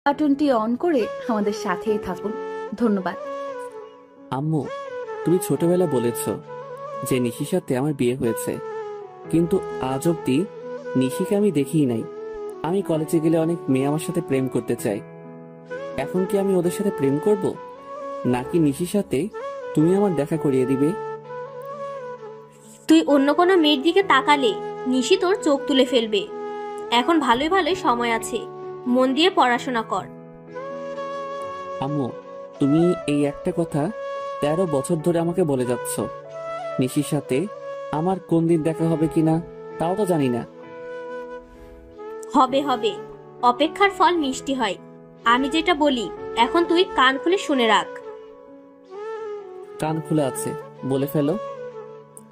বাটনটি অন করে আমাদের সাথেই থাকুন। ধন্যবাদ। আম্মু, তুমি ছোটবেলা বলেছ যে নিশির সাথে আমার বিয়ে হয়েছে, কিন্তু আজ অব্দি নিশিকে আমি দেখিই নাই। আমি কলেজে গেলে অনেক মেয়ে আমার সাথে প্রেম করতে চাই। এখন কি আমি ওদের সাথে প্রেম করব, নাকি নিশির সাথে তুমি আমার দেখা করিয়ে দিবে? তুই অন্য কোনো মেয়ের দিকে তাকালে নিশি তোর চোখ তুলে ফেলবে। এখন ভালোই ভালোই সময় আছে, মন দিয়ে পড়াশোনা কর। আম্মু, তুমি এই একটা কথা 13 বছর ধরে আমাকে বলে যাচ্ছ। নিশির সাথে আমার কোন দিন দেখা হবে কিনা তাও তো জানি না। হবে হবে, অপেক্ষার ফল মিষ্টি হয়। আমি যেটা বলি এখন তুই কান খুলে শুনে রাখ। কান খুলে আছে, বলে ফেলো।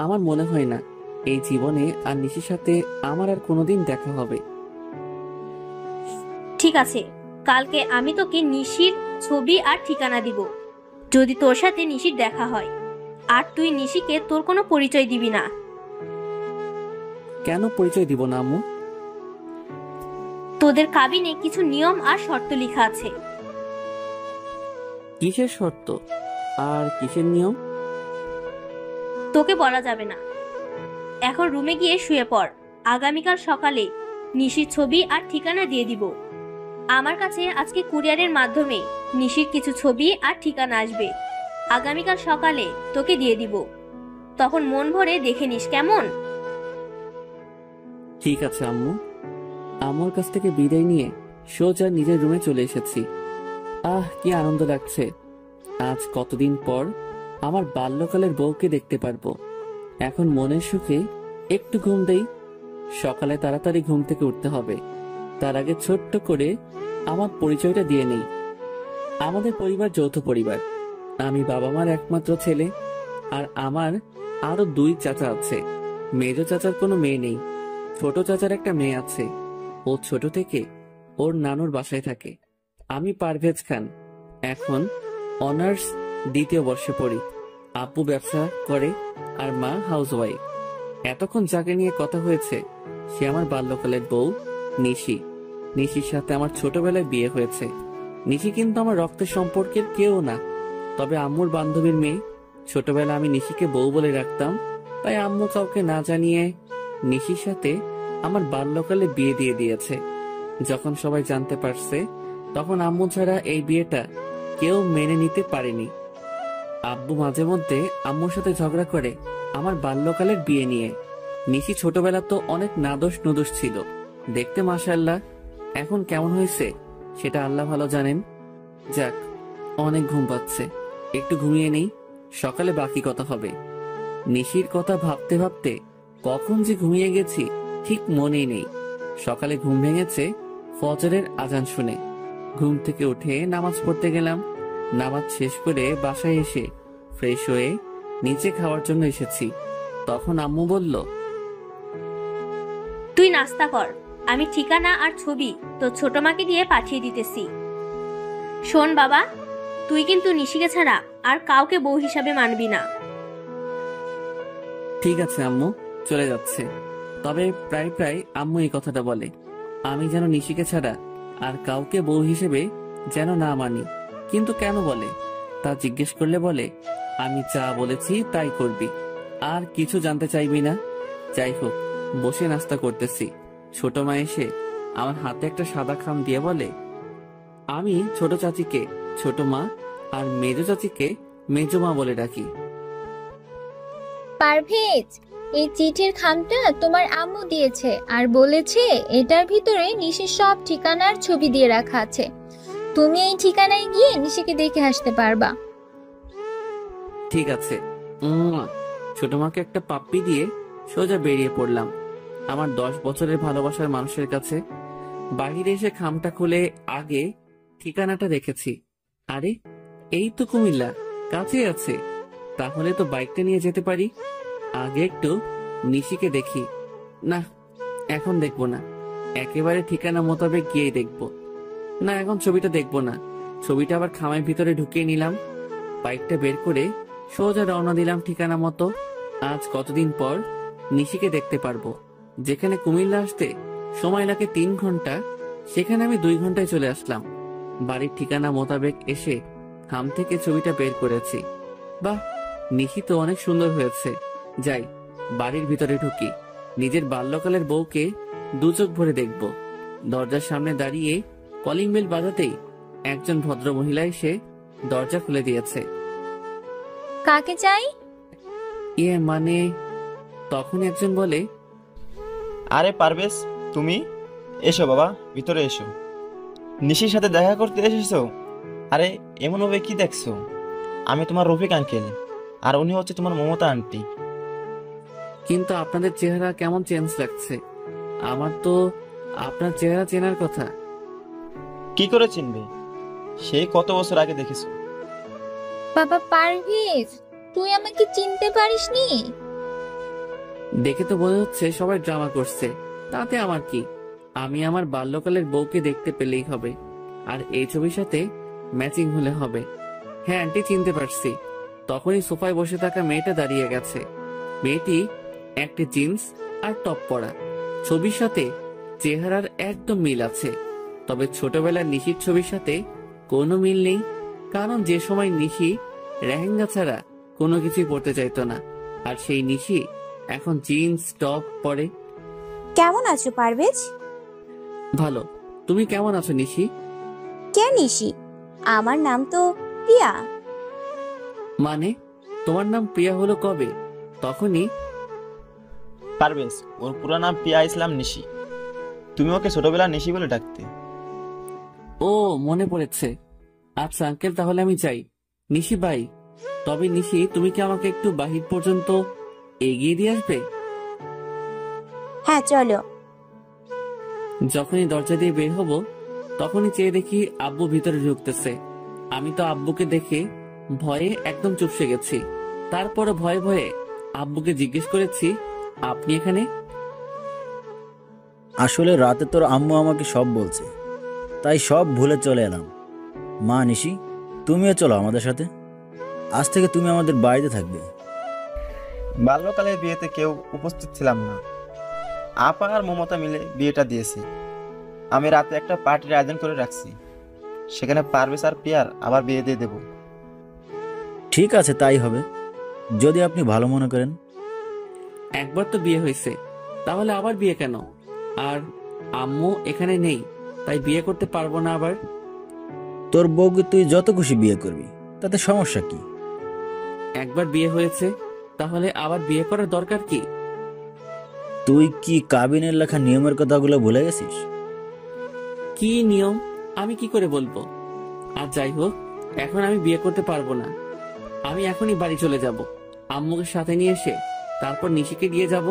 আমার মনে হয় না এই জীবনে আর নিশির সাথে আমার আর কোনোদিন দেখা হবে। ঠিক আছে, কালকে আমি তোকে নিশির ছবি আর ঠিকানা দিব। যদি তোর সাথে নিশির দেখা হয়, আর তুই নিশিকে তোর কোনো পরিচয় দিবি না। কেন পরিচয় দিব না আম্মু? তোদের কাবিনে কিছু নিয়ম আর শর্ত লেখা আছে। কিসের শর্ত আর কিসের নিয়ম? তোকে বলা যাবে না। এখন রুমে গিয়ে শুয়ে পড়। আগামীকাল সকালে নিশির ছবি আর ঠিকানা দিয়ে দিব। আমার কাছে আজকে কুরিয়ারের মাধ্যমে নিশির কিছু ছবি আর ঠিকানা আসবে। আগামীকাল সকালে তোকে দিয়ে দিব, তখন মন ভরে দেখে নিস, কেমন? ঠিক আছে আম্মু। আমার কাছ থেকে বিদায় নিয়ে সোজা নিজের রুমে চলে এসেছি। কি আনন্দ লাগছে। আজ কতদিন পর আমার বাল্যকালের বউকে দেখতে পারবো। এখন মনের সুখে একটু ঘুম দেই। সকালে তাড়াতাড়ি ঘুম থেকে উঠতে হবে। তার আগে ছোট্ট করে আমার পরিচয়টা দিয়ে নেই। আমাদের পরিবার যৌথ পরিবার। আমি বাবা মার একমাত্র ছেলে, আর আমার আরো 2 চাচা আছে। মেজো চাচার কোনো মেয়ে নেই। ছোট চাচার একটা মেয়ে আছে। ও ছোট থেকে ওর নানুর বাসায় থাকে। আমি পারভেজ খান, এখন অনার্স 2য় বর্ষে পড়ি। আব্বু ব্যবসা করে আর মা হাউসওয়াইফ। এতক্ষণ যাকে নিয়ে কথা হয়েছে সে আমার বাল্যকালের বউ নিশি। নিশির সাথে আমার ছোটবেলায় বিয়ে হয়েছে। নিশি কিন্তু আমার রক্তের সম্পর্কের কেউ না, তবে আম্মুর বান্ধবীর মেয়ে। ছোটবেলা আমি নিশিকে বউ বলে রাখতাম, তাই আম্মু কাউকে না জানিয়ে নিশির সাথে আমার বাল্যকালে বিয়ে দিয়ে দিয়েছে। যখন সবাই জানতে পারছে, তখন আম্মু ছাড়া এই বিয়েটা কেউ মেনে নিতে পারেনি। আব্বু মাঝে মধ্যে আম্মুর সাথে ঝগড়া করে আমার বাল্যকালের বিয়ে নিয়ে। নিশি ছোটবেলা তো অনেক নাদোষ নুদোষ ছিল, দেখতে মাশাআল্লাহ। এখন কেমন হয়েছে সেটা আল্লাহ ভালো জানেন। যাক, অনেক ঘুম পাচ্ছে, একটু ঘুমিয়ে নেই, সকালে বাকি কথা হবে। নিশির কথা ভাবতে ভাবতে কখন যে ঘুমিয়ে গেছি ঠিক মনেই নেই। সকালে ঘুম ভেঙেছে ফজরের আজান শুনে। ঘুম থেকে উঠে নামাজ পড়তে গেলাম। নামাজ শেষ করে বাসায় এসে ফ্রেশ হয়ে নিচে খাওয়ার জন্য এসেছি। তখন আম্মু বলল, তুই নাস্তা কর, আমি ঠিকানা আর ছবি তোর ছোট মাকে দিয়ে পাঠিয়ে দিতেছি। শোন বাবা, তুই কিন্তু নিশিকে ছাড়া আর কাউকে বউ হিসাবে মানবি না। ঠিক আছে আম্মু, চলে যাচ্ছে। তবে প্রায় প্রায় আম্মু এই কথাটা বলে, আমি যেন নিশিকে ছাড়া আর কাউকে বউ হিসেবে যেন না মানি। কিন্তু কেন বলে তা জিজ্ঞেস করলে বলে, আমি যা বলেছি তাই করবি, আর কিছু জানতে চাইবি না। যাই হোক, বসে নাস্তা করতেছি। ছোট মা এসে আমার হাতে একটা সাদা খাম দিয়ে বলে, আমি ছোট চাচিকে ছোট মা আর মেজো চাচিকে মেজো মা বলে ডাকি। পারভেজ, এই চিঠির খামটা তোমার আম্মু দিয়েছে আর বলেছে এটার ভিতরে নিশির সব ঠিকানার ছবি দিয়ে রাখা আছে। তুমি এই ঠিকানায় গিয়ে নিশিকে দেখে আসতে পারবা। ঠিক আছে। ছোট মাকে একটা পাপ্পি দিয়ে সোজা বেরিয়ে পড়লাম আমার 10 বছরের ভালোবাসার মানুষের কাছে। বাহিরে এসে খামটা খুলে আগে ঠিকানাটা দেখেছি। আরে, এই তো কুমিল্লা, কাছে আছে। তাহলে তো বাইকটা নিয়ে যেতে পারি। আগে একটু নিশিকে দেখি। না, এখন দেখবো না, একেবারে ঠিকানা মোতাবেক গিয়েই দেখবো। না, এখন ছবিটা দেখবো না। ছবিটা আবার খামের ভিতরে ঢুকিয়ে নিলাম। বাইকটা বের করে সোজা রওনা দিলাম ঠিকানা মতো। আজ কতদিন পর নিশিকে দেখতে পারবো। যেখানে কুমিল্লা আসতে সময় লাগে 3 ঘন্টা, সেখানে আমি 2 ঘন্টায় চলে আসলাম। বাড়ির ঠিকানা মোতাবেক এসে খাম থেকে ছবিটা বের করেছি। বাহ, নিশি তো অনেক সুন্দর হয়েছে। যাই, বাড়ির ভিতরে ঢুকি, নিজের বাল্যকালের বউকে দু চোখ ভরে দেখব। দরজার সামনে দাঁড়িয়ে কলিং বেল বাজাতেই একজন ভদ্র মহিলা এসে দরজা খুলে দিয়েছে। কাকে চাই? মানে তখন একজন বলে, আরে পারভেজ, তুমি? এসো বাবা, ভিতরে এসো। নিশির সাথে দেখা করতে এসেছো? আরে এমন ভাবে কি দেখছো? আমি তোমার রফিক আঙ্কেল, আর উনি হচ্ছে তোমার মমতা আন্টি। কিন্তু আপনাদের চেহারা কেমন চেঞ্জ লাগছে। আমার তো আপনার চেহারা চেনার কথা। কি করে চিনবে? সেই কত বছর আগে দেখেছো। বাবা পারভেজ, তুই আমাকে চিনতে পারিসনি? দেখে তো বোঝা হচ্ছে সবাই ড্রামা করছে, তাতে আমার কি? আমি আমার বাল্যকালের বউকে দেখতে পেলেই হবে, আর এই ছবির সাথে ম্যাচিং হলে হবে। হ্যাঁ আন্টি, চিনতে পারছি। তখনই সোফায় বসে থাকা মেয়েটা দাঁড়িয়ে গেছে। মেয়েটি একটা জিন্স আর টপ পরা, ছবির সাথে চেহারার একদম মিল আছে। তবে ছোটবেলার নিশির ছবির সাথে কোনো মিল নেই, কারণ যে সময় নিশি লেহেঙ্গা ছাড়া কোনো কিছুই পরতে চাইতো না, আর সেই নিশি এখন জিন্স টপ পরে। কেমন আছো পারভেজ? ভালো, তুমি কেমন আছো নিশি? কে নিশি? আমার নাম তো প্রিয়া। মানে তোমার নাম প্রিয়া হলো কবে? তখনই পারভেজ, ওর পুরো নাম পিয়া ইসলাম নিশি। তুমি ওকে ছোটবেলা নিশি বলে ডাকতে। ও মনে পড়েছে। আচ্ছা আঙ্কেল, তাহলে আমি যাই। নিশি বাই। তবে নিশি, তুমি কি আমাকে একটু বাহির পর্যন্ত এগিয়ে দিয়ে আসবে? হ্যাঁ চলো। যখনই দরজা দিয়ে বের হব তখনই চেয়ে দেখি আব্বু ভিতরে ঢুকতেছে। আমি তো আব্বুকে দেখে ভয়ে একদম চুপসে গেছি। তারপরে ভয়ে ভয়ে আব্বুকে জিজ্ঞেস করেছি, আপনি এখানে? আসলে রাতে তোর আম্মু আমাকে সব বলছে, তাই সব ভুলে চলে এলাম। মা নিশি, তুমিও চলো আমাদের সাথে। আজ থেকে তুমি আমাদের বাড়িতে থাকবে। বাল্যকালের বিয়েতে কেউ উপস্থিত ছিলাম না। আপা আর মমতা মিলে বিয়েটা দিয়েছে। আমি রাতে একটা পার্টির আয়োজন করে রাখছি, সেখানে পারভেজ আর পিয়ার আবার বিয়ে দিয়ে দেব। ঠিক আছে, তাই হবে, যদি আপনি ভালো মনে করেন। একবার তো বিয়ে হয়েছে, তাহলে আবার বিয়ে কেন? আর আম্মু এখানে নেই, তাই বিয়ে করতে পারবো না আবার? তোর বউকে তুই যত খুশি বিয়ে করবি, তাতে সমস্যা কি? একবার বিয়ে হয়েছে, তাহলে আবার বিয়ে করার দরকার কি? তুই কি কাবিনের লেখা নিয়মের কথাগুলো ভুলে গেছিস? কি নিয়ম আমি কি করে বলবো? আর যাই হোক, এখন আমি বিয়ে করতে পারবো না। আমি এখনই বাড়ি চলে যাব, আম্মুকে সাথে নিয়ে এসে তারপর নিশিকে দিয়ে যাব।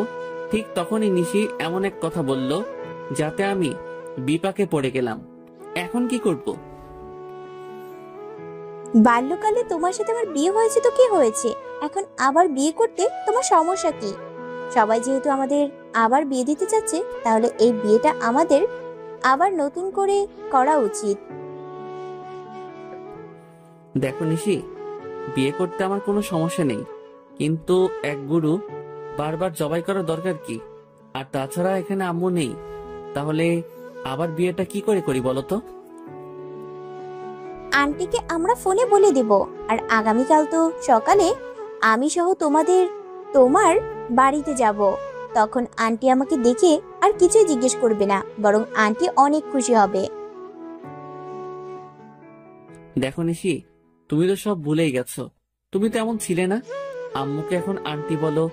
ঠিক তখনই নিশি এমন এক কথা বলল যাতে আমি বিপাকে পড়ে গেলাম। এখন কি করব? বাল্যকালে তোমার সাথে আমার বিয়ে হয়েছে তো কি হয়েছে, এখন আবার বিয়ে করতে তোমার সমস্যা কি? সবাই যেহেতু আমাদের আবার বিয়ে দিতে চাচ্ছে, তাহলে এই বিয়েটা আমাদের আবার নতুন করে করা উচিত। দেখো নিশি, বিয়ে করতে আমার কোনো সমস্যা নেই, কিন্তু এক গুরু বারবার জবাই করার দরকার কি? আর তাছাড়া এখানে আম্মু নেই, তাহলে আবার বিয়েটা কি করে করি বলো তো? আন্টিকে আমরা ফোনে বলে দেব, আর আগামীকাল তো সকালে আমি সহ তোমার বাড়িতে যাব। তখন আন্টি আমাকে দেখে আর কিছুই জিজ্ঞেস করবে না, বরং আন্টি অনেক খুশি হবে। দেখো নিশি, তুমি তো সব ভুলেই গেছো। তুমি তো এমন ছিলে না। আম্মুকে এখন আন্টি বলো,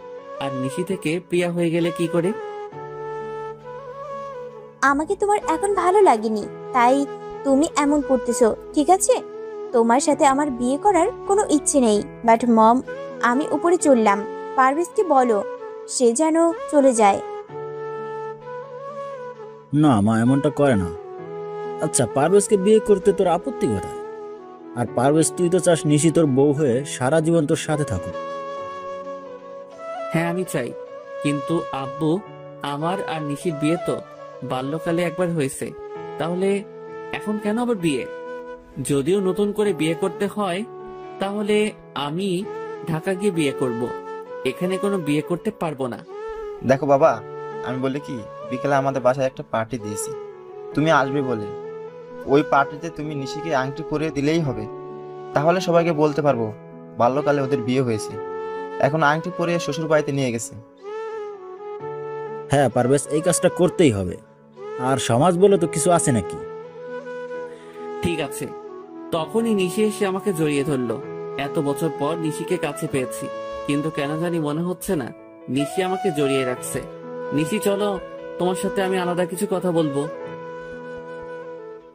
আর নিশি থেকে প্রিয়া হয়ে গেলে কি করে? আমাকে তোমার এখন ভালো লাগেনি, তাই তুমি এমন করতেছো, ঠিক আছে? তোমার সাথে আমার বিয়ে করার কোনো ইচ্ছে নেই। বাট মম, আমি উপরে চললাম, পারভেজকে বলো সে যেন চলে যায়। না মা, এমনটা করে না। আচ্ছা, পারভেজকে বিয়ে করতে তোর আপত্তি কোথায়? আর পারভেজ, তুই তো চাস নিশি তোর বউ হয়ে সারা জীবন তোর সাথে থাকুক। হ্যাঁ আমি চাই, কিন্তু আব্বু, আমার আর নিশির বিয়ে তো বাল্যকালে একবার হয়েছে, তাহলে এখন কেন আবার বিয়ে? যদিও নতুন করে বিয়ে করতে হয়, তাহলে আমি ঢাকা গিয়ে বিয়ে করব, এখানে কোনো বিয়ে করতে পারবো না। দেখো বাবা, আমি বলি কি, বিকেলে আমাদের বাসায় একটা পার্টি দিয়েছি, তুমি আসবে বলে। ওই পার্টিতে তুমি নিশিকে আংটি পরিয়ে দিলেই হবে। তাহলে সবাইকে বলতে পারবো বাল্যকালে ওদের বিয়ে হয়েছে। এখন আংটি পরিয়ে শ্বশুর বাড়িতে নিয়ে গেছে। হ্যাঁ পারভেজ, এই কাজটা করতেই হবে। আর সমাজ বলে তো কিছু আছে নাকি? ঠিক আছে। তখনই নিশি এসে আমাকে জড়িয়ে ধরলো। এত বছর পর নিশিকে কাছে পেয়েছি, কিন্তু কেন জানি মনে হচ্ছে না নিশি আমাকে জড়িয়ে রাখছে। নিশি চলো, তোমার সাথে আমি আলাদা কিছু কথা বলবো।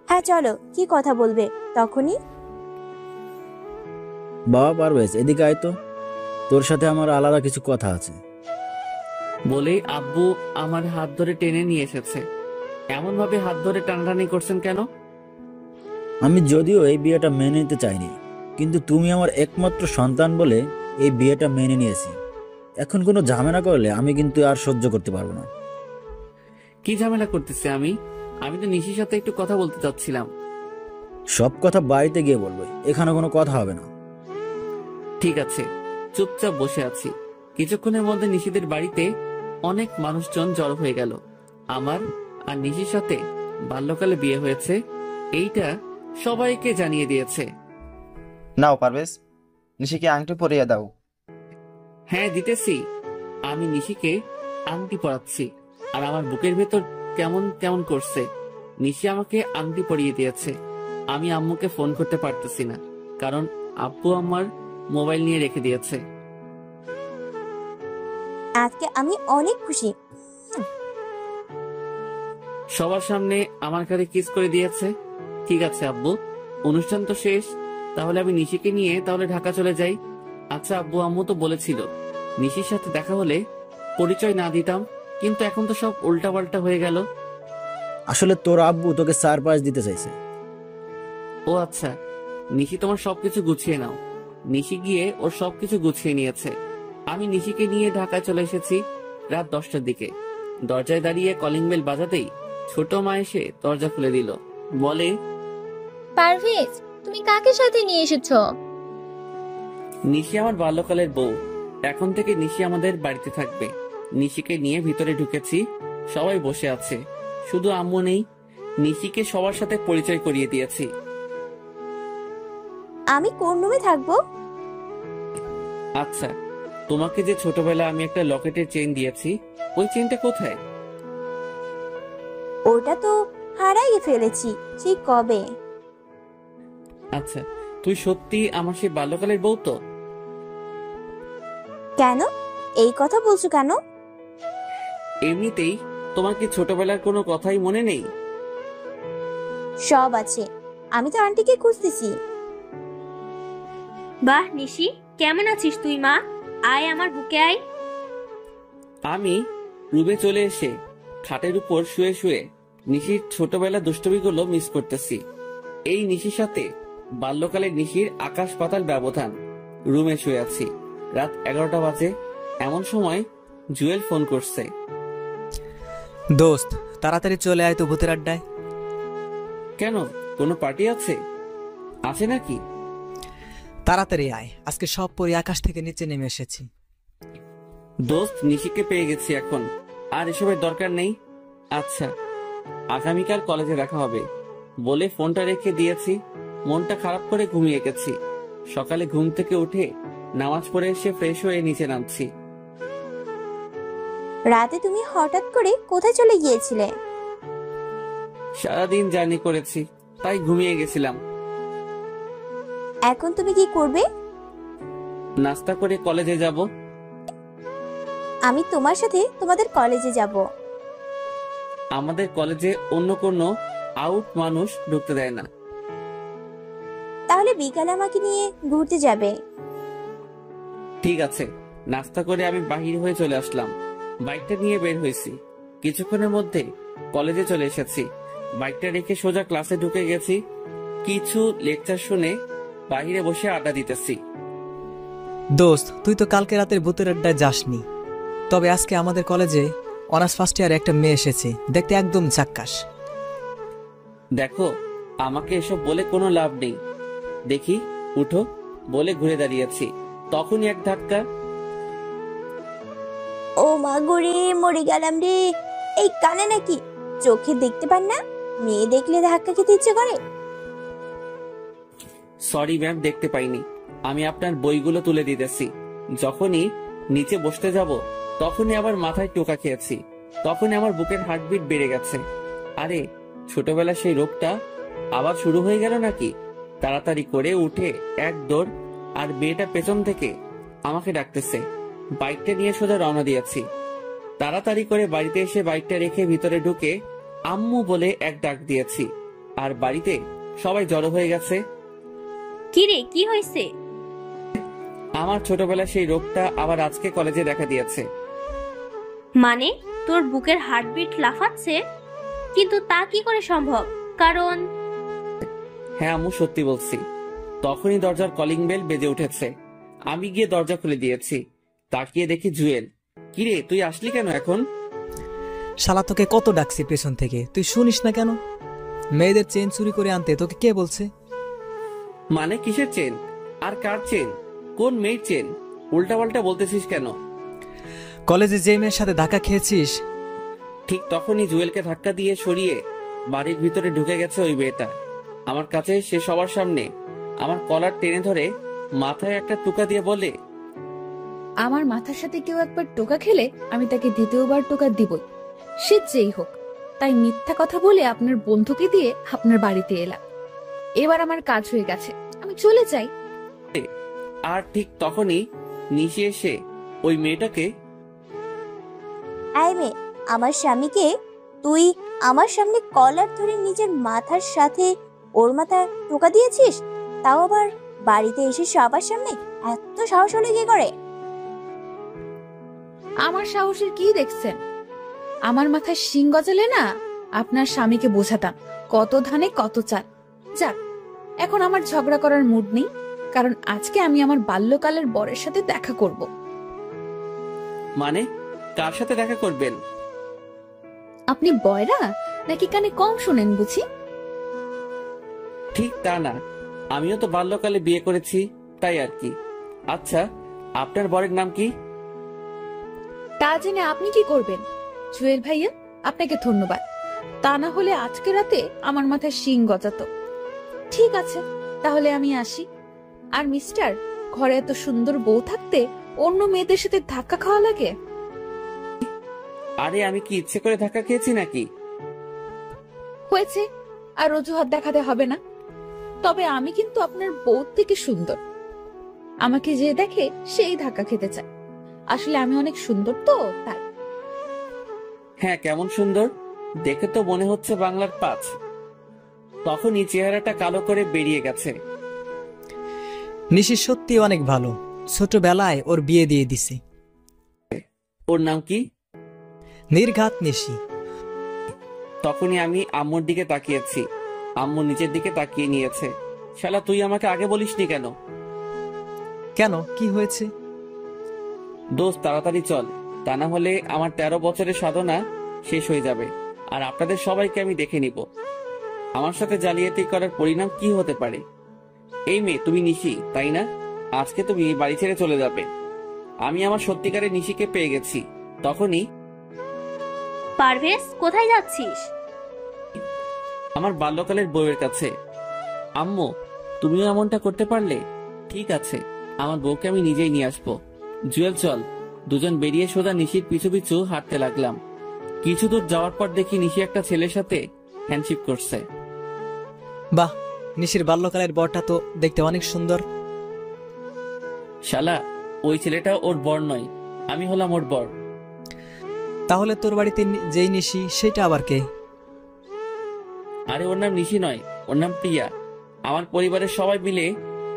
হ্যাঁ চলো, কি কথা বলবে? তখনই বাবা পারভেজ, এদিকে আয় তো, তোর সাথে আমার আলাদা কিছু কথা আছে। বলেই আব্বু আমার হাত ধরে টেনে নিয়ে এসেছে। এমন ভাবে হাত ধরে টানাটানি করছেন কেন? আমি যদিও এই বিয়েটা মেনে নিতে চাইনি, কিন্তু তুমি আমার একমাত্র সন্তান বলে এই বিয়েটা মেনে নিয়েছি। এখন কোনো ঝামেলা করলে আমি কিন্তু আর সহ্য করতে পারবো না। কি ঝামেলা করতেছে? আমি তো নিশির সাথে একটু কথা বলতে চাচ্ছিলাম। সব কথা বাড়িতে গিয়ে বলবো, এখানে কোনো কথা হবে না। ঠিক আছে, চুপচাপ বসে আছি। কিছুক্ষণের মধ্যে নিশিদের বাড়িতে অনেক মানুষজন জড়ো হয়ে গেল। আমার আর নিশির সাথে বাল্যকালে বিয়ে হয়েছে এইটা সবাইকে জানিয়ে দিয়েছে। নাও পারভেজ, নিশিকে আংটি পরিয়ে দাও। হ্যাঁ দিতেছি। আমি নিশিকে আংটি পরাচ্ছি, আর আমার বুকের ভেতর কেমন কেমন করছে। নিশি আমাকে আংটি পরিয়ে দিয়েছে। আমি আম্মুকে ফোন করতে পারতেছি না, কারণ আব্বু আমার মোবাইল নিয়ে রেখে দিয়েছে। আজকে আমি অনেক খুশি। সবার সামনে আমার কাছে কিস করে দিয়েছে। ঠিক আছে আব্বু, অনুষ্ঠান তো শেষ, তাহলে আমি নিশিকে নিয়ে তাহলে ঢাকা চলে যাই। আচ্ছা আব্বু, আম্মু তো বলেছিল নিশির সাথে দেখা হলে পরিচয় না দিতাম, কিন্তু এখন তো সব উল্টাপাল্টা হয়ে গেল। আসলে তোর আব্বু তোকে সারপ্রাইজ দিতে চাইছে। ও আচ্ছা, নিশি তোমার সবকিছু গুছিয়ে নাও। নিশি গিয়ে ওর সবকিছু গুছিয়ে নিয়েছে। আমি নিশিকে নিয়ে ঢাকায় চলে এসেছি রাত 10টার দিকে। দরজায় দাঁড়িয়ে কলিং বেল বাজাতেই ছোট মা এসে দরজা খুলে দিল। বলে, পারভেজ, তুমি কাকে সাথে নিয়ে এসেছো? নিশি আমার বাল্যকালের বউ। এখন থেকে নিশি আমাদের বাড়িতে থাকবে। নিশিকে নিয়ে ভিতরে ঢুকেছি, সবাই বসে আছে, শুধু আম্মু নেই। নিশিকে সবার সাথে পরিচয় করিয়ে দিয়েছি। আমি কোন রুমে থাকবো? আচ্ছা, তোমাকে যে ছোটবেলা আমি একটা লকেটের চেইন দিয়েছি, ওই চেইনটা কোথায়? ওটা তো হারাইয়ে ফেলেছি সেই কবে। আচ্ছা, তুই সত্যি আমার সেই বাল্যকালের বউ তো? কেন এই কথা বলছো কেন? এমনিতেই। তোমার কি ছোটবেলার কোনো কথাই মনে নেই? সব আছে, আমি তো আন্টিকে খুঁজতেছি। বাহ নিশি, কেমন আছিস তুই মা? আয় আমার বুকে আয়। আমি রুমে চলে এসে খাটের উপর শুয়ে শুয়ে নিশির ছোটবেলা দুষ্টমিগুলো মিস করতেছি। এই নিশির সাথে বাল্যকালের নিশির আকাশ পাতাল ব্যবধান। রুমে শুয়ে আছি, রাত 11টা বাজে। এমন সময় জুয়েল ফোন করছে। দোস্ত, তাড়াতাড়ি চলে আয় তো ভূতের আড্ডায়। কেন, কোনো পার্টি আছে? আছে নাকি? তাড়াতাড়ি আয়, আজকে সব পরি আকাশ থেকে নিচে নেমে এসেছি। দোস্ত, নিশিকে পেয়ে গেছি, এখন আর এসবের দরকার নেই। আচ্ছা, আগামীকাল কলেজে দেখা হবে বলে ফোনটা রেখে দিয়েছি। মনটা খারাপ করে ঘুমিয়ে গেছি। সকালে ঘুম থেকে উঠে নামাজ পড়ে এসে ফ্রেশ হয়ে নিচে নামছি। রাতে তুমি হঠাৎ করে কোথায় চলে গিয়েছিলে? সারাদিন জার্নি করেছি, তাই ঘুমিয়ে গেছিলাম। এখন তুমি কি করবে? নাস্তা করে কলেজে যাব। আমি তোমার সাথে তোমাদের কলেজে যাব। আমাদের কলেজে অন্য কোনো আউট মানুষ ঢুকতে দেয় না। তাহলে বিকালে আমাকে নিয়ে ঘুরতে যাবে? ঠিক আছে। নাস্তা করে আমি বাহির হয়ে চলে আসলাম। বাইকটা নিয়ে বের হয়েছি। কিছুক্ষণের মধ্যে কলেজে চলে এসেছি। বাইকটা রেখে সোজা ক্লাসে ঢুকে গেছি। কিছু লেকচার শুনে বাহিরে বসে আড্ডা দিতেছি। দোস্ত, তুই তো কালকে রাতের ভূতের আড্ডায় যাসনি, তবে আজকে আমাদের কলেজে অনার্স ফার্স্ট ইয়ারে একটা মেয়ে এসেছে, দেখতে একদম ঝাক্কাস। দেখো, আমাকে এসব বলে কোনো লাভ নেই। দেখি, উঠো বলে ঘুরে দাঁড়িয়েছি। তখনই এক ধাক্কা। ও মা গো রে, মরে গেলাম রে। এই কানে নাকি চোখে দেখতে পান না? মেয়ে দেখলে ধাক্কা খেতে ইচ্ছে করে? সরি ম্যাম, দেখতে পাইনি। আমি আপনার বইগুলো তুলে দিতেছি। যখনই নিচে বসতে যাব তখনই আবার মাথায় টোকা খেয়েছি। তখনই আমার বুকের হার্টবিট বেড়ে গেছে। আরে ছোটবেলা সেই রোগটা আবার শুরু হয়ে গেল নাকি? তাড়াতাড়ি করে উঠে এক দৌড়, আর মেয়েটা পেছন থেকে আমাকে ডাকতেছে। বাইকটা নিয়ে সোজা রওনা দিয়েছি। তাড়াতাড়ি করে বাড়িতে এসে বাইকটা রেখে ভিতরে ঢুকে আম্মু বলে এক ডাক দিয়েছি, আর বাড়িতে সবাই জড়ো হয়ে গেছে। কি রে, কি হয়েছে? আমার ছোটবেলা সেই রোগটা আবার আজকে কলেজে দেখা দিয়েছে। মানে তোর বুকের হার্টবিট লাফাচ্ছে? কিন্তু তা কি করে সম্ভব? কারণ হ্যাঁ আম্মু, সত্যি বলছি। তখনই দরজার কলিং বেল বেজে উঠেছে। আমি গিয়ে দরজা খুলে দিয়েছি। তাকিয়ে দেখি জুয়েল। কিরে, তুই আসলি কেন এখন? শালা তোকে কত ডাকছি পেছন থেকে, তুই শুনিস না কেন? মেয়েদের চেন চুরি করে আনতে তোকে কে বলছে? মানে কিসের চেন? আর কার চেন? কোন মেয়ের চেন? উল্টাপাল্টা বলতেছিস কেন? কলেজে যে মেয়ের সাথে ধাক্কা খেয়েছিস। ঠিক তখনই জুয়েলকে ধাক্কা দিয়ে সরিয়ে বাড়ির ভিতরে ঢুকে গেছে ওই মেয়েটা। আমার কাছে সে সবার সামনে আমার কলার টেনে ধরে মাথায় একটা টোকা দিয়ে বলে, আমার মাথার সাথে কেউ একবার টোকা খেলে আমি তাকে দ্বিতীয়বার টোকা দিবই, সে যেই হোক। তাই মিথ্যা কথা বলে আপনার বন্ধুকে দিয়ে আপনার বাড়িতে এলাম। এবার আমার কাজ হয়ে গেছে, আমি চলে যাই। আর ঠিক তখনই নিশি এসে ওই মেয়েটাকে, আয় মেয়ে, আমার স্বামীকে তুই আমার সামনে কলার ধরে নিজের মাথার সাথে ওর মাথা টোকা দিয়েছিস, তাও আবার বাড়িতে এসে সবার সামনে? এত সাহস হলে কি করে? আমার সাহসের কি দেখছেন? আমার মাথায় শিং গজালে না আপনার স্বামীকে বোঝাতাম কত ধানে কত চাল। যাক, এখন আমার ঝগড়া করার মুড নেই, কারণ আজকে আমি আমার বাল্যকালের বরের সাথে দেখা করব। মানে কার সাথে দেখা করবেন? আপনি বয়রা নাকি কানে কম শোনেন বুঝি? ঠিক তা না, আমিও তো বাল্যকালে বিয়ে করেছি, তাই আর কি। আচ্ছা, আপনার বরের নাম কি? তা জেনে আপনি কি করবেন? জুয়েল ভাইয়া, আপনাকে ধন্যবাদ। তা না হলে আজকে রাতে আমার মাথায় শিং গজাতো। ঠিক আছে, তাহলে আমি আসি। আর মিস্টার, ঘরে এত সুন্দর বউ থাকতে অন্য মেয়েদের সাথে ধাক্কা খাওয়া লাগে? আরে আমি কি ইচ্ছে করে ধাক্কা খেয়েছি নাকি? হয়েছে, আর অজুহাত দেখাতে হবে না। তবে আমি কিন্তু আপনার বউ থেকে সুন্দর। আমাকে যে দেখে সেই ধাক্কা খেতে চায়। আসলে আমি অনেক সুন্দর তো, তাই। হ্যাঁ, কেমন সুন্দর দেখে তো মনে হচ্ছে বাংলার 5। তখনই চেহারাটা কালো করে বেরিয়ে গেছে। নিশি সত্যি অনেক ভালো, ছোটবেলায় ওর বিয়ে দিয়ে দিছি। ওর নাম কি? নির্ঘাত নিশি। তখনই আমি আম্মুর দিকে তাকিয়েছি। আম্মু নিচের দিকে তাকিয়ে নিয়েছে। শালা, তুই আমাকে আগে বলিসনি কেন? কেন, কি হয়েছে? দোস্ত, তাড়াতাড়ি চল, তা না হলে আমার 13 বছরের সাধনা শেষ হয়ে যাবে, আর আপনাদের সবাইকে আমি দেখে নিব। আমার সাথে জালিয়াতি করার পরিণাম কি হতে পারে? এই মেয়ে, তুমি নিশি তাই না? আজকে তুমি বাড়ি ছেড়ে চলে যাবে। আমি আমার সত্যিকারের নিশিকে পেয়ে গেছি। তখনই, পারভেজ, কোথায় যাচ্ছিস? আমার বাল্যকালের বউয়ের কাছে। আম্মু, তুমিও এমনটা করতে পারলে? ঠিক আছে, আমার বউকে আমি নিজেই নিয়ে আসবো। জুয়েল, চল। দুজন বেরিয়ে সোজা নিশির পিছু পিছু হাঁটতে লাগলাম। কিছু দূর যাওয়ার পর দেখি নিশি একটা ছেলের সাথে হ্যান্ডশিপ করছে। বাহ, নিশির বাল্যকালের বরটা তো দেখতে অনেক সুন্দর। শালা, ওই ছেলেটা ওর বর নয়, আমি হলাম ওর বর। তাহলে তোর বাড়িতে যেই নিশি, সেটা আবার কে? আরে ওর নাম নিশি নয়, ওর নাম প্রিয়া। আমার পরিবারের সবাই মিলে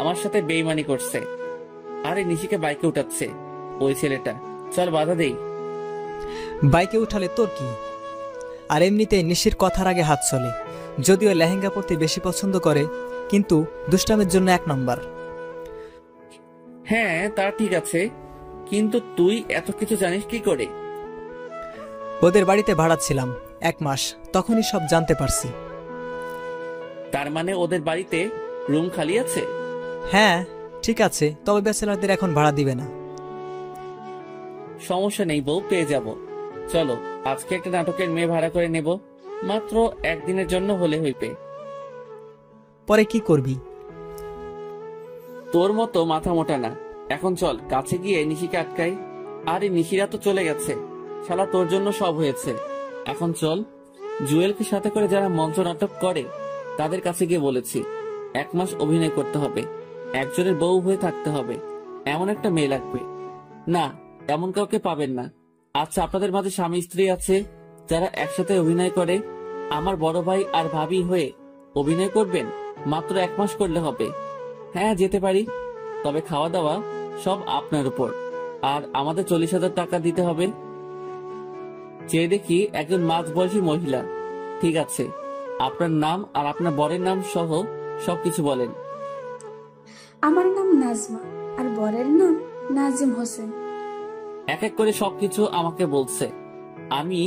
আমার সাথে বেইমানি করছে। আরে নিশিকে বাইকে উঠাচ্ছে ওই ছেলেটা। চল বাধা দেই। বাইকে উঠালে তোর কি? আর এমনিতে নিশির কথার আগে হাত চলে। যদিও লেহেঙ্গা পরতে বেশি পছন্দ করে, কিন্তু দুষ্টামের জন্য 1 নম্বর। হ্যাঁ, তা ঠিক আছে, কিন্তু তুই এত কিছু জানিস কি করে? ওদের বাড়িতে ভাড়া ছিলাম 1 মাস, তখনই সব জানতে পারছি। তার মানে ওদের বাড়িতে রুম খালি আছে? হ্যাঁ, ঠিক আছে, তবে ব্যাচেলারদের এখন ভাড়া দিবে না। সমস্যা নেই বউ, পেয়ে যাব। চলো, আজকে একটা নাটকের মেয়ে ভাড়া করে নেব। মাত্র একদিনের জন্য হলে হইবে। পরে কি করবি? তোর মতো মাথা মোটা না। এখন চল কাছে গিয়ে নিশিকে আটকাই। আরে নিশিরা তো চলে গেছে, শালা তোর জন্য সব হয়েছে। এখন চল। জুয়েলকে সাথে করে যারা মঞ্চ নাটক করে তাদের কাছে গিয়ে বলেছি 1 মাস অভিনয় করতে হবে, একজনের বউ হয়ে থাকতে হবে, এমন একটা মেয়ে লাগবে। না, এমন কাউকে পাবেন না। আচ্ছা, আপনাদের মাঝে স্বামী স্ত্রী আছে যারা একসাথে অভিনয় করে? আমার বড় ভাই আর ভাবি হয়ে অভিনয় করবেন? মাত্র 1 মাস করলে হবে। হ্যাঁ, যেতে পারি, তবে খাওয়া দাওয়া সব আপনার উপর, আর আমাদের 40,000 টাকা দিতে হবে। চেয়ে দেখি একজন মাঝবয়সী মহিলা। ঠিক আছে, আপনার নাম আর আপনার বরের নাম সহ সবকিছু বলেন। আমার নাম নাজমা আর বরের নাম নাজিম হোসেন। এক এক করে সবকিছু আমাকে বলছে। আমি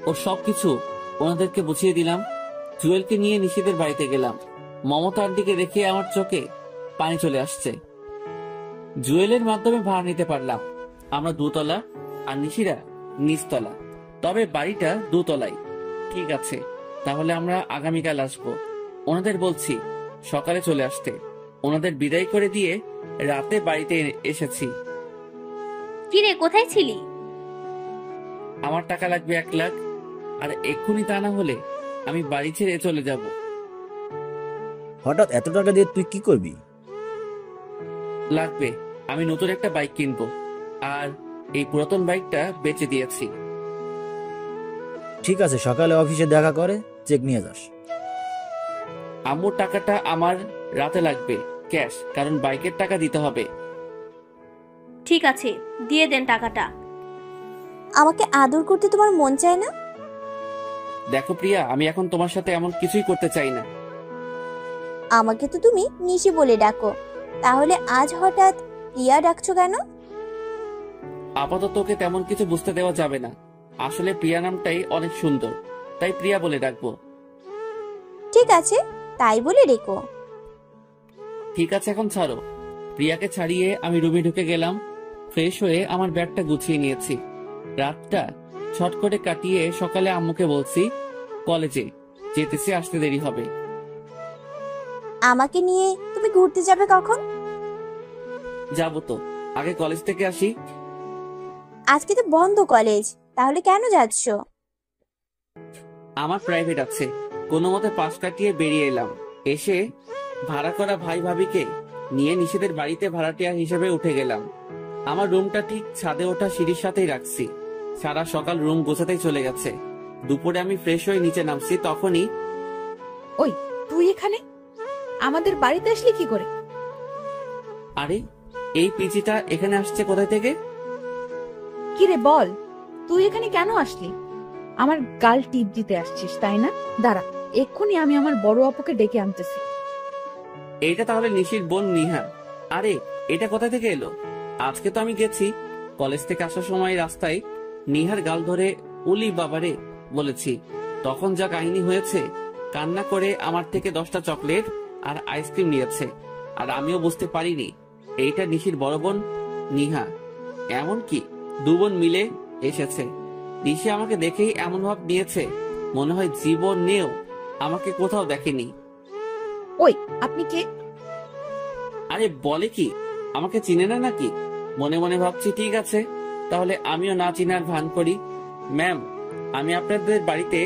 ওর সবকিছু ওনাদেরকে বুঝিয়ে দিলাম। জুয়েলকে নিয়ে নিশিদের বাড়িতে গেলাম। মমতার দিকে দেখে আমার চোখে পানি চলে আসছে। জুয়েলের মাধ্যমে ভাড়া নিতে পারলাম। আমরা 2 তলা আর নিশিরা নিচতলা, তবে বাড়িটা 2 তলায়। ঠিক আছে, তাহলে আমরা আগামীকাল আসবো। ওনাদের বলছি সকালে চলে আসতে। ওনাদের বিদায় করে দিয়ে রাতে বাড়িতে এসেছি। কিরে, কোথায় ছিলি? আমার টাকা লাগবে 1 লাখ, আর এক্ষুনি তা না হলে আমি বাড়ি ছেড়ে চলে যাব। হঠাৎ এত টাকা দিয়ে তুই কি করবি? লাগবে, আমি নতুন একটা বাইক কিনবো, আর এই পুরাতন বাইকটা বেচে দিয়েছি। ঠিক আছে, সকালে অফিসে দেখা করে চেক নিয়ে যাস। আম্মুর টাকাটা আমার রাতে লাগবে ক্যাশ, কারণ বাইকের টাকা দিতে হবে। ঠিক আছে, দিয়ে দেন টাকাটা। আমাকে আদর করতে তোমার মন চায় না? দেখো প্রিয়া, আমি এখন তোমার সাথে এমন কিছুই করতে চাই না। আমাকে তো তুমি নিশি বলে ডাকো, তাহলে আজ হঠাৎ প্রিয়া ডাকছো কেন? আপাতত ওকে তেমন কিছু বুঝতে দেওয়া যাবে না। আসলে প্রিয়া নামটাই অনেক সুন্দর, তাই প্রিয়া বলে ডাকবো। ঠিক আছে, তাই বলে রেখো। ঠিক আছে, এখন ছাড়ো। প্রিয়াকে ছাড়িয়ে আমি রুমে ঢুকে গেলাম। ফ্রেশ হয়ে আমার ব্যাগটা গুছিয়ে নিয়েছি। রাতটা ছট করে কাটিয়ে সকালে আম্মুকে বলছি কলেজে যেতেছি, আসতে দেরি হবে। আমাকে নিয়ে তুমি ঘুরতে যাবে কখন? যাবো তো, আগে কলেজ থেকে আসি। আজকে তো বন্ধ কলেজ, তাহলে কেন যাচ্ছ? আমার প্রাইভেট আছে। কোনো মতে পাশ কাটিয়ে বেরিয়ে এলাম। এসে ভাড়া করা ভাই ভাবিকে নিয়ে নিশিদের বাড়িতে ভাড়াটিয়া হিসেবে উঠে গেলাম। আমার রুমটা ঠিক ছাদে ওঠা সিঁড়ির সাথেই রাখছি। সারা সকাল রুম গোছাতেই চলে গেছে। দুপুরে আমি ফ্রেশ হয়ে নিচে নামছি, তখনই ওই, তুই এখানে আমাদের বাড়িতে আসলি কি করে? আরে, এই পিজিটা এখানে আসছে কোথায় থেকে? কি রে বল, তুই এখানে কেন আসলি? আমার গাল টিপ দিতে আসছিস তাই না? দাঁড়া, এক্ষুনি আমি আমার বড় আপুকে ডেকে আনতেছি। এইটা তাহলে নিশির বোন নিহা। আরে, এটা কোথা থেকে এলো? আজকে তো আমি গেছি কলেজ থেকে আসার সময় রাস্তায় নিহার গাল ধরে উলি বাবারে বলেছি। তখন যা কাহিনী হয়েছে, কান্না করে আমার থেকে 10টা চকলেট আর আইসক্রিম নিয়েছে। আর আমিও বুঝতে পারিনি এইটা নিশির বড় বোন নিহা। এমন কি 2 বোন মিলে এসেছে। নিশি আমাকে দেখেই এমন ভাব নিয়েছে মনে হয় জীবন নিয়েও আমাকে কোথাও দেখেনি। ওই, আপনি কে? আরে বলে কি, আমাকে চিনে না নাকি? মনে মনে ভাবছি ঠিক আছে, তাহলে আমিও না চিনার ভান করি। ম্যাম, আমি আপনাদের বাড়িতে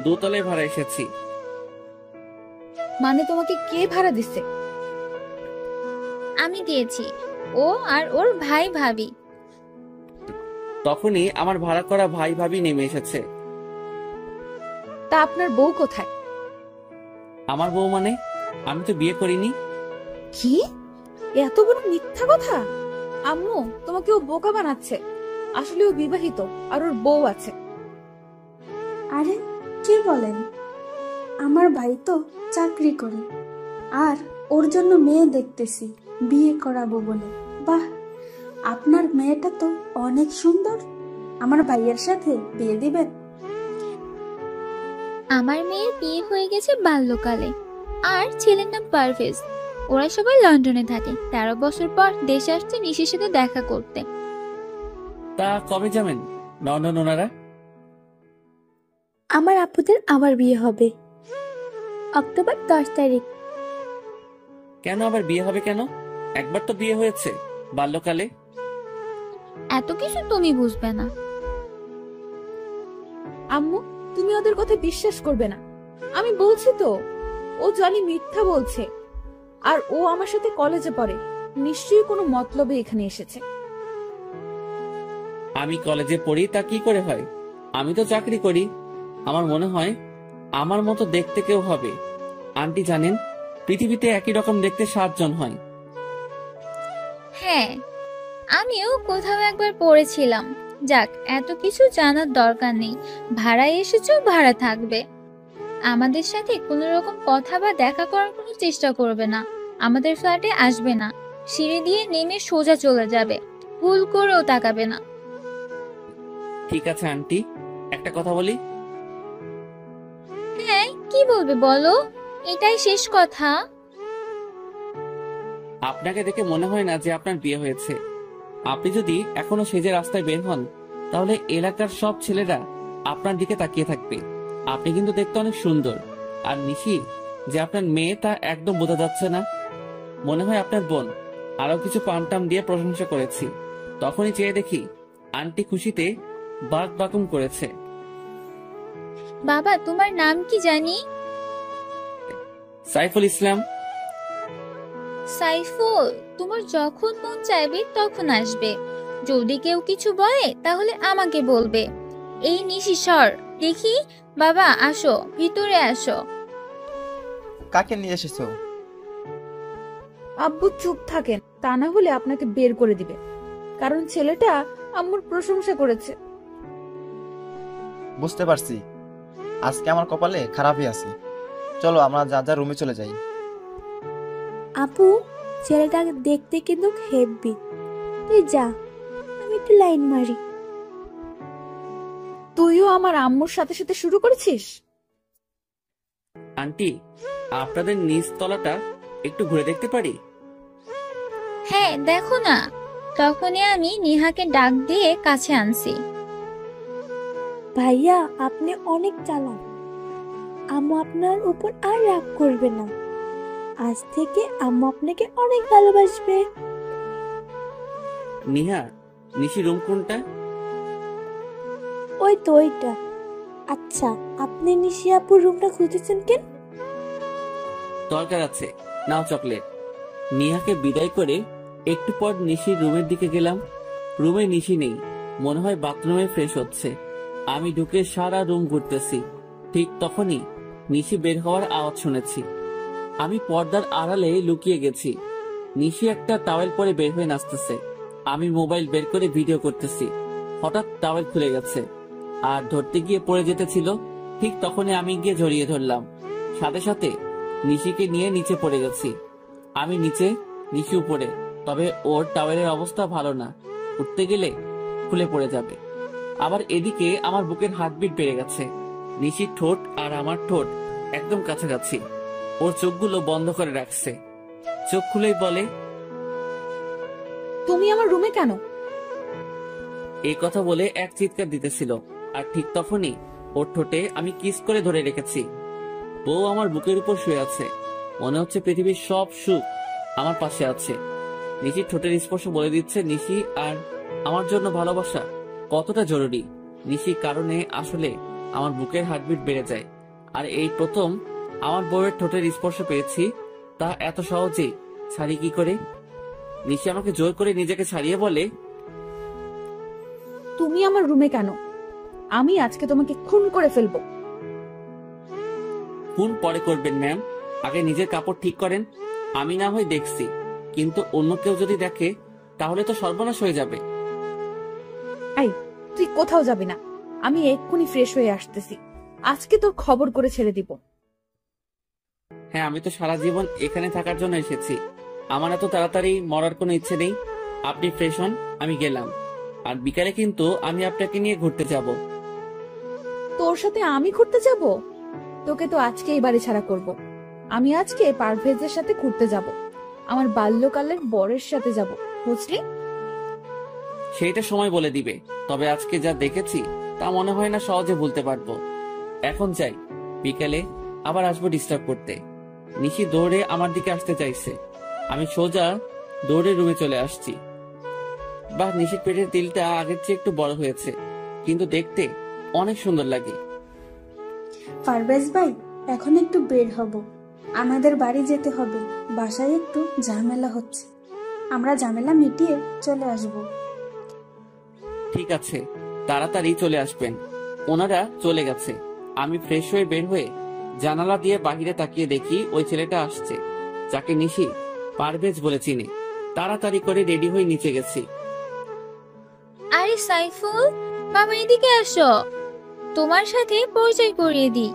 2 তলায় ভাড়া এসেছি। মানে তোমাকে কে ভাড়া দিচ্ছে? আমি দিয়েছি, ও আর ওর ভাই ভাবি। তখনই আমার ভাড়া করা ভাই ভাবি নেমে এসেছে। তা আপনার বউ কোথায়? আমার বউ মানে? আমি তো বিয়ে করিনি। কি এত বড় মিথ্যা কথা! আম্মু, তোমাকে ও বোকা বানাচ্ছে। আসলে ও বিবাহিত আর ওর বউ আছে। আরে কি বলেন? আমার ভাই তো চাকরি করে, আর ওর জন্য মেয়ে দেখতেছি বিয়ে করাবো বলে। বাহ, আপনার মেয়েটা তো অনেক সুন্দর। আমার ভাইয়ের সাথে বিয়ে দিবেন? আমার মেয়ের বিয়ে হয়ে গেছে বাল্যকালে, আর ছেলের নাম পারভেজ। ওরা সবাই লন্ডনে থাকে। 13 বছর পর দেশে আসছে নিশির সাথে দেখা করতে। তা কবে যাবেন লন্ডন ওনারা? আমার আপুদের আবার বিয়ে হবে অক্টোবর 10 তারিখ। কেন আবার বিয়ে হবে কেন? একবার তো বিয়ে হয়েছে বাল্যকালে। এত কিছু তুমি বুঝবে না। আম্মু, তুমি ওদের কথা বিশ্বাস করবে না। আমি বলছি তো, ও জানি মিথ্যা বলছে। আর ও আমার সাথে কলেজে পড়ে, নিশ্চয়ই কোনো মতলবে এখানে এসেছে। আমি কলেজে পড়ি তা কি করে হয়? আমি তো চাকরি করি। আমার মনে হয় আমার মতো দেখতে কেউ হবে। আন্টি জানেন, পৃথিবীতে একই রকম দেখতে 7 জন হয়। হ্যাঁ, আমিও কোথাও একবার পড়েছিলাম। যাক, এত কিছু জানার দরকার নেই। ভাড়ায় এসেছো, ভাড়া থাকবে। আমাদের সাথে কোনো রকম কথা বা দেখা করার কোনো চেষ্টা করবে না। আমাদের ফ্ল্যাটে আসবে না। সিঁড়ি দিয়ে নেমে সোজা চলে যাবে। ভুল করেও তাকাবে না। ঠিক আছে আন্টি, একটা কথা বলি। হ্যাঁ, কি বলবে বলো? এটাই শেষ কথা। আপনাকে দেখে মনে হয় না যে আপনার বিয়ে হয়েছে। আপনি যদি এখনো সেজে রাস্তায় বের হন, তাহলে এলাকার সব ছেলেরা আপনার দিকে তাকিয়ে থাকবে। আপনি কিন্তু দেখতে অনেক সুন্দর। আর নিশি যে আপনার মেয়ে তা একদম বোঝা যাচ্ছে না। মনে হয় আপনার বোন। আরো কিছু পামটাম দিয়ে প্রশংসা করেছি, তখনই চেয়ে দেখি আন্টি খুশিতে বাক বাকুম করেছে। বাবা, তোমার নাম কি জানি? সাইফুল ইসলাম। সাইফুল, তোমার যখন মন চাইবে তখন আসবে। যদি কেউ কিছু বলে তাহলে আমাকে বলবে। এই নিশি সর দেখি। বাবা আসো, ভিতরে আসো। কাকে নিয়ে এসেছো? আব্বু চুপ থাকেন, তা না হলে আপনাকে বের করে দিবে। কারণ ছেলেটা আম্মুর প্রশংসা করেছে। বুঝতে পারছি, আজকে আমার কপালে খারাপই আছে। চলো আমরা যা যা রুমে চলে যাই। আপু, ছেলেটা দেখতে কিন্তু হেব্বি। তুই যা, আমি একটু লাইন মারি। তুইও আমার আম্মুর সাথে সাথে শুরু করেছিস? আন্টি, আপনাদের নিচ তলাটা একটু ঘুরে দেখতে পারি? হ্যাঁ, দেখো না। তখনই আমি নিহাকে ডাক দিয়ে কাছে আনছি। ভাইয়া, আপনি অনেক চালাক। আম্মু আপনার উপর আর রাগ করবে না। আজ থেকে আম্মু আপনাকে অনেক ভালোবাসবে। নিহা, নিশি রুম কোনটা? ওই তো ওইটা। আচ্ছা, আপনি নিশি আপুর রুমটা খুঁজেছেন কেন? দরকার আছে, নাও চকলেট। নিহাকে বিদায় করে একটু পর নিশির রুমের দিকে গেলাম। রুমে নিশি নেই, মনে হয় বাথরুমে ফ্রেশ হচ্ছে। আমি ঢুকে সারা রুম ঘুরতেছি। ঠিক তখনই নিশি বের হওয়ার আওয়াজ শুনেছি। আমি পর্দার আড়ালে লুকিয়ে গেছি। নিশি একটা টাওয়েল পরে বের হয়ে নাচতেছে। আমি মোবাইল বের করে ভিডিও করতেছি। হঠাৎ টাওয়েল খুলে গেছে আর ধরতে গিয়ে পড়ে যেতেছিল। ঠিক তখনই আমি গিয়ে জড়িয়ে ধরলাম। সাথে সাথে নিশিকে নিয়ে নিচে পড়ে গেছি। আমি নিচে, নিশি উপরে। তবে ওর টাওয়েলের অবস্থা ভালো না, উঠতে গেলে খুলে পড়ে যাবে। আবার এদিকে আমার বুকের হার্টবিট বেড়ে গেছে। নিশির ঠোঁট আর আমার ঠোঁট একদম কাছাকাছি। ওর চোখগুলো বন্ধ করে রাখছে। চোখ খুলেই বলে, তুমি আমার রুমে কেন? এই কথা বলে এক চিৎকার দিতেছিল। আর ঠিক তখনই ওর ঠোঁটে আমি কিস করে ধরে রেখেছি। বউ আমার বুকের উপর শুয়ে আছে। মনে হচ্ছে পৃথিবীর সব সুখ আমার পাশে আছে। নিশির ঠোঁটের স্পর্শ বলে দিচ্ছে নিশি আর আমার জন্য ভালোবাসা কতটা জরুরি। নিশির কারণে আসলে আমার বুকের হার্টবিট বেড়ে যায়। আর এই প্রথম আমার বউয়ের ঠোঁটের স্পর্শ পেয়েছি, তা এত সহজেই ছাড়ি কি করে? নিশি আমাকে জোর করে নিজেকে ছাড়িয়ে বলে, তুমি আমার রুমে কেন? আমি আজকে তোমাকে খুন করে ফেলবো। খুন পরে করবেন ম্যাম, আগে নিজের কাপড় ঠিক করেন। আমি না হয় দেখছি, কিন্তু অন্য কেউ যদি দেখে তাহলে তো সর্বনাশ হয়ে যাবে। এই, তুই কোথাও যাবি না। আমি এক্ষুনি ফ্রেশ হয়ে আসতেছি। আজকে তোর খবর করে ছেড়ে দিব। হ্যাঁ, আমি তো সারা জীবন এখানে থাকার জন্য এসেছি। আমার এত তাড়াতাড়ি মরার কোনো ইচ্ছে নেই। আপনি ফ্রেশ হন, আমি গেলাম। আর বিকালে কিন্তু আমি আপনাকে নিয়ে ঘুরতে যাব। তোর সাথে আমি ঘুরতে যাব? তোকে তো আজকে এই বাড়ি ছাড়া করব। আমি আজকে পারভেজের সাথে ঘুরতে যাব। আমার বাল্যকালের বরের সাথে যাব, বুঝলি? সেইটা সময় বলে দিবে। তবে আজকে যা দেখেছি তা মনে হয় না সহজে ভুলতে পারবো। এখন যাই, বিকেলে আবার আসবো ডিস্টার্ব করতে। নিশি দৌড়ে আমার দিকে আসতে চাইছে, আমি সোজা দৌড়ে রুমে চলে আসছি। বাহ, নিশির পেটের তিলটা আগের চেয়ে একটু বড় হয়েছে, কিন্তু দেখতে অনেক সুন্দর লাগে। পারভেজ ভাই, এখন একটু বের হব, আমাদের বাড়ি যেতে হবে। বাসায় একটু ঝামেলা হচ্ছে, আমরা ঝামেলা মিটিয়ে চলে আসব। ঠিক আছে, তাড়াতাড়ি চলে আসবেন। ওনারা চলে গেছে। আমি ফ্রেশ হয়ে বের হয়ে জানালা দিয়ে বাহিরে তাকিয়ে দেখি ওই ছেলেটা আসছে, যাকে নিশি পারভেজ বলে চিনি। তাড়াতাড়ি করে রেডি হয়ে নিচে গেছি। আরে সাইফুল, বাবা এদিকে আসো, তোমার সাথে পরিচয় করিয়ে দিই।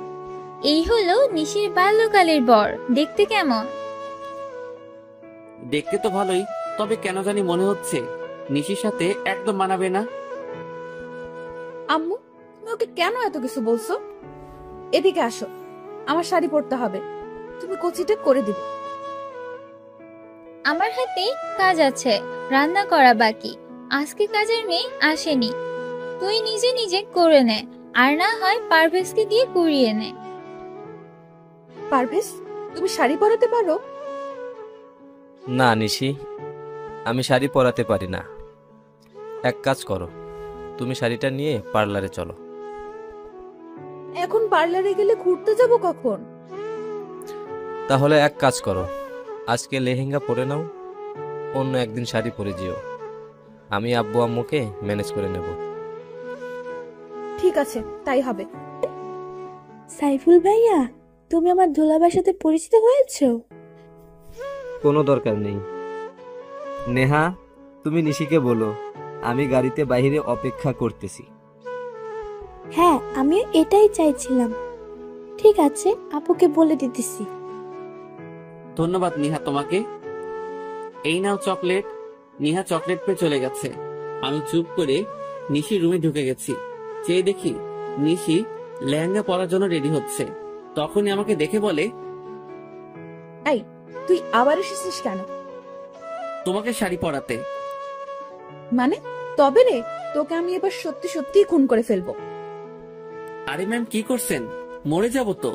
এই হলো নিশির বাল্যকালের বর। দেখতে কেমন? দেখতে তো ভালোই, তবে কেন জানি মনে হচ্ছে নিশির সাথে একদম মানাবে না। আম্মু, তুমি ওকে কেন এত কিছু বলছো? এদিকে আসো, আমার শাড়ি পরতে হবে, তুমি কচিটা করে দিবে। আমার হাতে কাজ আছে, রান্না করা বাকি। আজকে কাজের মেয়ে আসেনি, তুই নিজে নিজে করে নে, আর না হয় পারভেজকে দিয়ে করিয়ে নে। পারভেজ, তুমি শাড়ি পরাতে পারো? না নিশি, আমি শাড়ি পরাতে পারি না। এক কাজ করো, তুমি শাড়িটা নিয়ে পার্লারে চলো। এখন পার্লারে গেলে ঘুরতে যাব কখন? তাহলে এক কাজ করো, আজকে লেহেঙ্গা পরে নাও, অন্য একদিন শাড়ি পরে যেও। আমি আব্বু আম্মুকে ম্যানেজ করে নেব। ঠিক আছে, তাই হবে। সাইফুল ভাইয়া, তুমি আমার দুলাভাইয়ের সাথে পরিচিত হয়েছো? কোনো দরকার নেই। নেহা, তুমি নিশিকে বলো আমি গাড়িতে বাইরে অপেক্ষা করতেছি। হ্যাঁ, আমি এটাই চাইছিলাম। ঠিক আছে, আপুকে বলে দিতেছি। ধন্যবাদ নিহা তোমাকে। এই নাও চকলেট। নিহা চকলেট পেয়ে চলে গেছে। আমি চুপ করে নিশির রুমে ঢুকে গেছি। চেয়ে দেখি নিশি লেহেঙ্গা পরার জন্য রেডি হচ্ছে। তখনই আমাকে দেখে বলে, এই, তুই আবার এসেছিস কেন? তোমাকে শাড়ি পরাতে। মানে? তবে রে, তোকে আমি এবার সত্যি সত্যি খুন করে ফেলবো। আরে ম্যাম, কি করছেন? মরে যাব তো।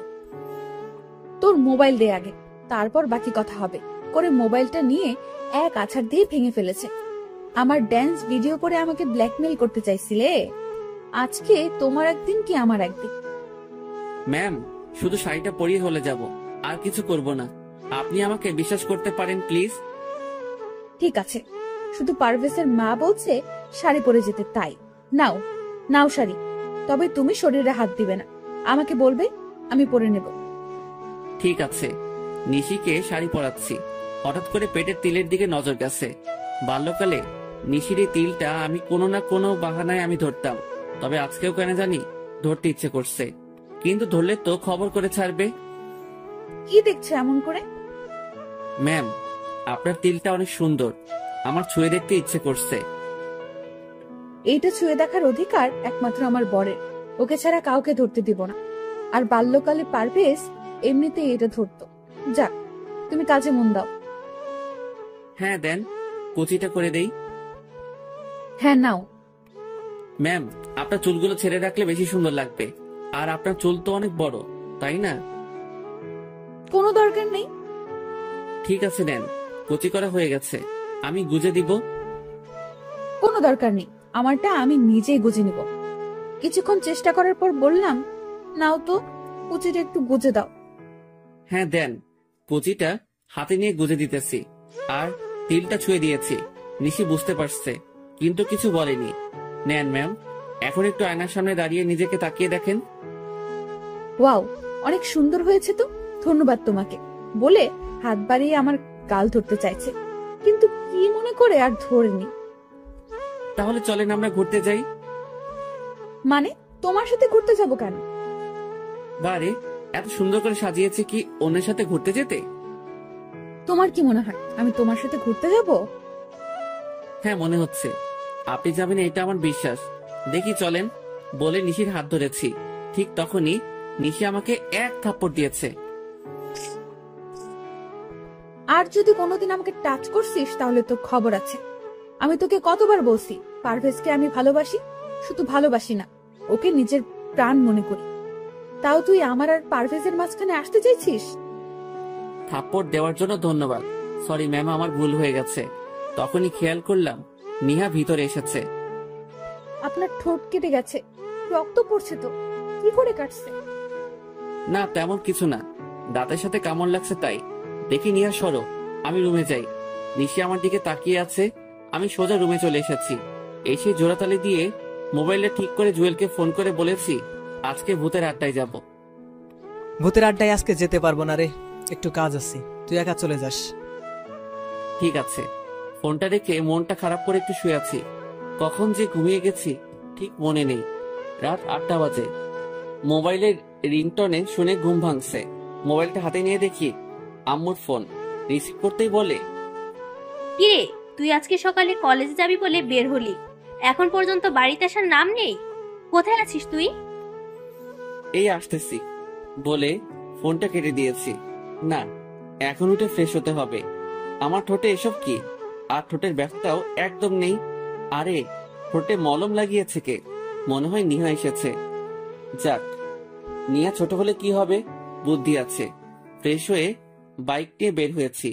তোর মোবাইল দে আগে, তারপর বাকি কথা হবে। করে মোবাইলটা নিয়ে এক আছাড় দিয়ে ভেঙে ফেলেছে। আমার ড্যান্স ভিডিও করে আমাকে ব্ল্যাকমেল করতে চাইছিলে। আজকে তোমার একদিন কি আমার একদিন। ম্যাম, শুধু শাড়িটা পরিয়ে হলে যাব, আর কিছু করব না। আপনি আমাকে বিশ্বাস করতে পারেন প্লিজ। ঠিক আছে, শুধু পারভেজের মা বলছে শাড়ি পরে যেতে, তাই নাও নাও শাড়ি। তবে তুমি শরীরে হাত দিবে না, আমাকে বলবে, আমি পরে নেব। ঠিক আছে। নিশিকে শাড়ি পরাচ্ছি। হঠাৎ করে পেটের তিলের দিকে নজর গেছে। বাল্যকালে নিশির এই তিলটা আমি কোনো না কোনো বাহানায় আমি ধরতাম, তবে আজকেও কেন জানি ধরতে ইচ্ছে করছে। কিন্তু ধরলে তো খবর করে ছাড়বে। কি দেখছে এমন করে? ম্যাম, আপনার তিলটা অনেক সুন্দর, আমার ছুঁয়ে দেখতে ইচ্ছে করছে। এইটা ছুঁয়ে দেখার অধিকার একমাত্র আমার বরের, ওকে ছাড়া কাউকে ধরতে দিব না। আর বাল্যকালে পারভেজ এমনিতেই এটা ধরতো। যাক, তুমি কাজে মন দাও। হ্যাঁ দেন, কুচিটা করে দেই। হ্যাঁ নাও। ম্যাম, আপনার চুলগুলো ছেড়ে রাখলে বেশি সুন্দর লাগবে। আর আপনার চুল তো অনেক বড়, তাই না? কোনো দরকার নেই। ঠিক আছে, নেন, কুচি করা হয়ে গেছে। আমি গুজে দিব। কোনো দরকার নেই, আমারটা আমি নিজেই গুজে নিব। কিছুক্ষণ চেষ্টা করার পর বললাম, নাও তো, কুচিটা একটু গুজে দাও। হ্যাঁ দেন, কুচিটা হাতে নিয়ে গুজে দিতেছি। আর তিলটা ছুঁয়ে দিয়েছি। নিশি বুঝতে পারছে, কিন্তু কিছু বলেনি। নেন ম্যাম, এখন একটু আয়নার সামনে দাঁড়িয়ে নিজেকে তাকিয়ে দেখেন। ওয়াও, অনেক সুন্দর হয়েছে তো, ধন্যবাদ তোমাকে বলে হাত বাড়িয়ে আমার গাল ধরতে চাইছে, কিন্তু কি মনে করে আর ধরেনি। তাহলে চলেন আমরা ঘুরতে যাই। মানে, তোমার সাথে ঘুরতে যাব কেন? বারে, এত সুন্দর করে সাজিয়েছে কি অন্যের সাথে ঘুরতে যেতে? তোমার কি মনে হয় আমি তোমার সাথে ঘুরতে যাব? হ্যাঁ, মনে হচ্ছে আপনি যাবেন, এটা আমার বিশ্বাস। দেখি চলেন বলে নিশির হাত ধরেছি। ঠিক তখনই নিশি আমাকে এক থাপ্পড় দিয়েছে। আর যদি কোনোদিন আমাকে টাচ করছিস তাহলে তো খবর আছে। আমি তোকে কতবার বলছি পারভেজকে আমি ভালোবাসি, শুধু ভালোবাসি না, ওকে নিজের প্রাণ মনে করি। তাও তুই আমার আর পারভেজের মাঝখানে আসতে চাইছিস? থাপ্পড় দেওয়ার জন্য ধন্যবাদ। সরি ম্যাম, আমার ভুল হয়ে গেছে। তখনই খেয়াল করলাম নিহা ভিতরে এসেছে। আপনার ঠোঁট কেটে গেছে, রক্ত পড়ছে তো, কি করে কাটছে? না তেমন কিছু না, দাঁতের সাথে কামড় লাগছে তাই। দেখি নিহা সরো, আমি রুমে যাই। নিশি আমার দিকে তাকিয়ে আছে। আমি সোজা রুমে চলে এসেছি। এসে জোড়াতালি দিয়ে মোবাইলটা ঠিক করে জুয়েলকে ফোন করে বলেছি আজকে ভূতের আড্ডায় যাব। ভূতের আড্ডায় আজকে যেতে পারবো না রে, একটু কাজ আছে, তুই একা চলে যাস। ঠিক আছে। ফোনটা রেখে মনটা খারাপ করে একটু শুয়ে আছি। কখন যে ঘুমিয়ে গেছি ঠিক মনে নেই। রাত 8টা বাজে। মোবাইলের রিংটনে শুনে ঘুম ভাঙছে। মোবাইলটা হাতে নিয়ে দেখি আম্মুর ফোন। রিসিভ করতেই বলে, কিরে তুই আজকে সকালে কলেজে যাবি বলে বের হলি, এখন পর্যন্ত বাড়িতে আসার নাম নেই। কোথায় আছিস তুই? এই আসতেছি বলে ফোনটা কেটে দিয়েছি। না, এখন উঠে ফ্রেশ হতে হবে। আমার ঠোঁটে এসব কি? আর ঠোঁটের ব্যথাটাও একদম নেই। আরে ঠোঁটে মলম লাগিয়েছে কে? মনে হয় নিহা এসেছে। যাক, নিহা ছোট হলে কি হবে, বুদ্ধি আছে। ফ্রেশ হয়ে বাইক নিয়ে বের হয়েছি।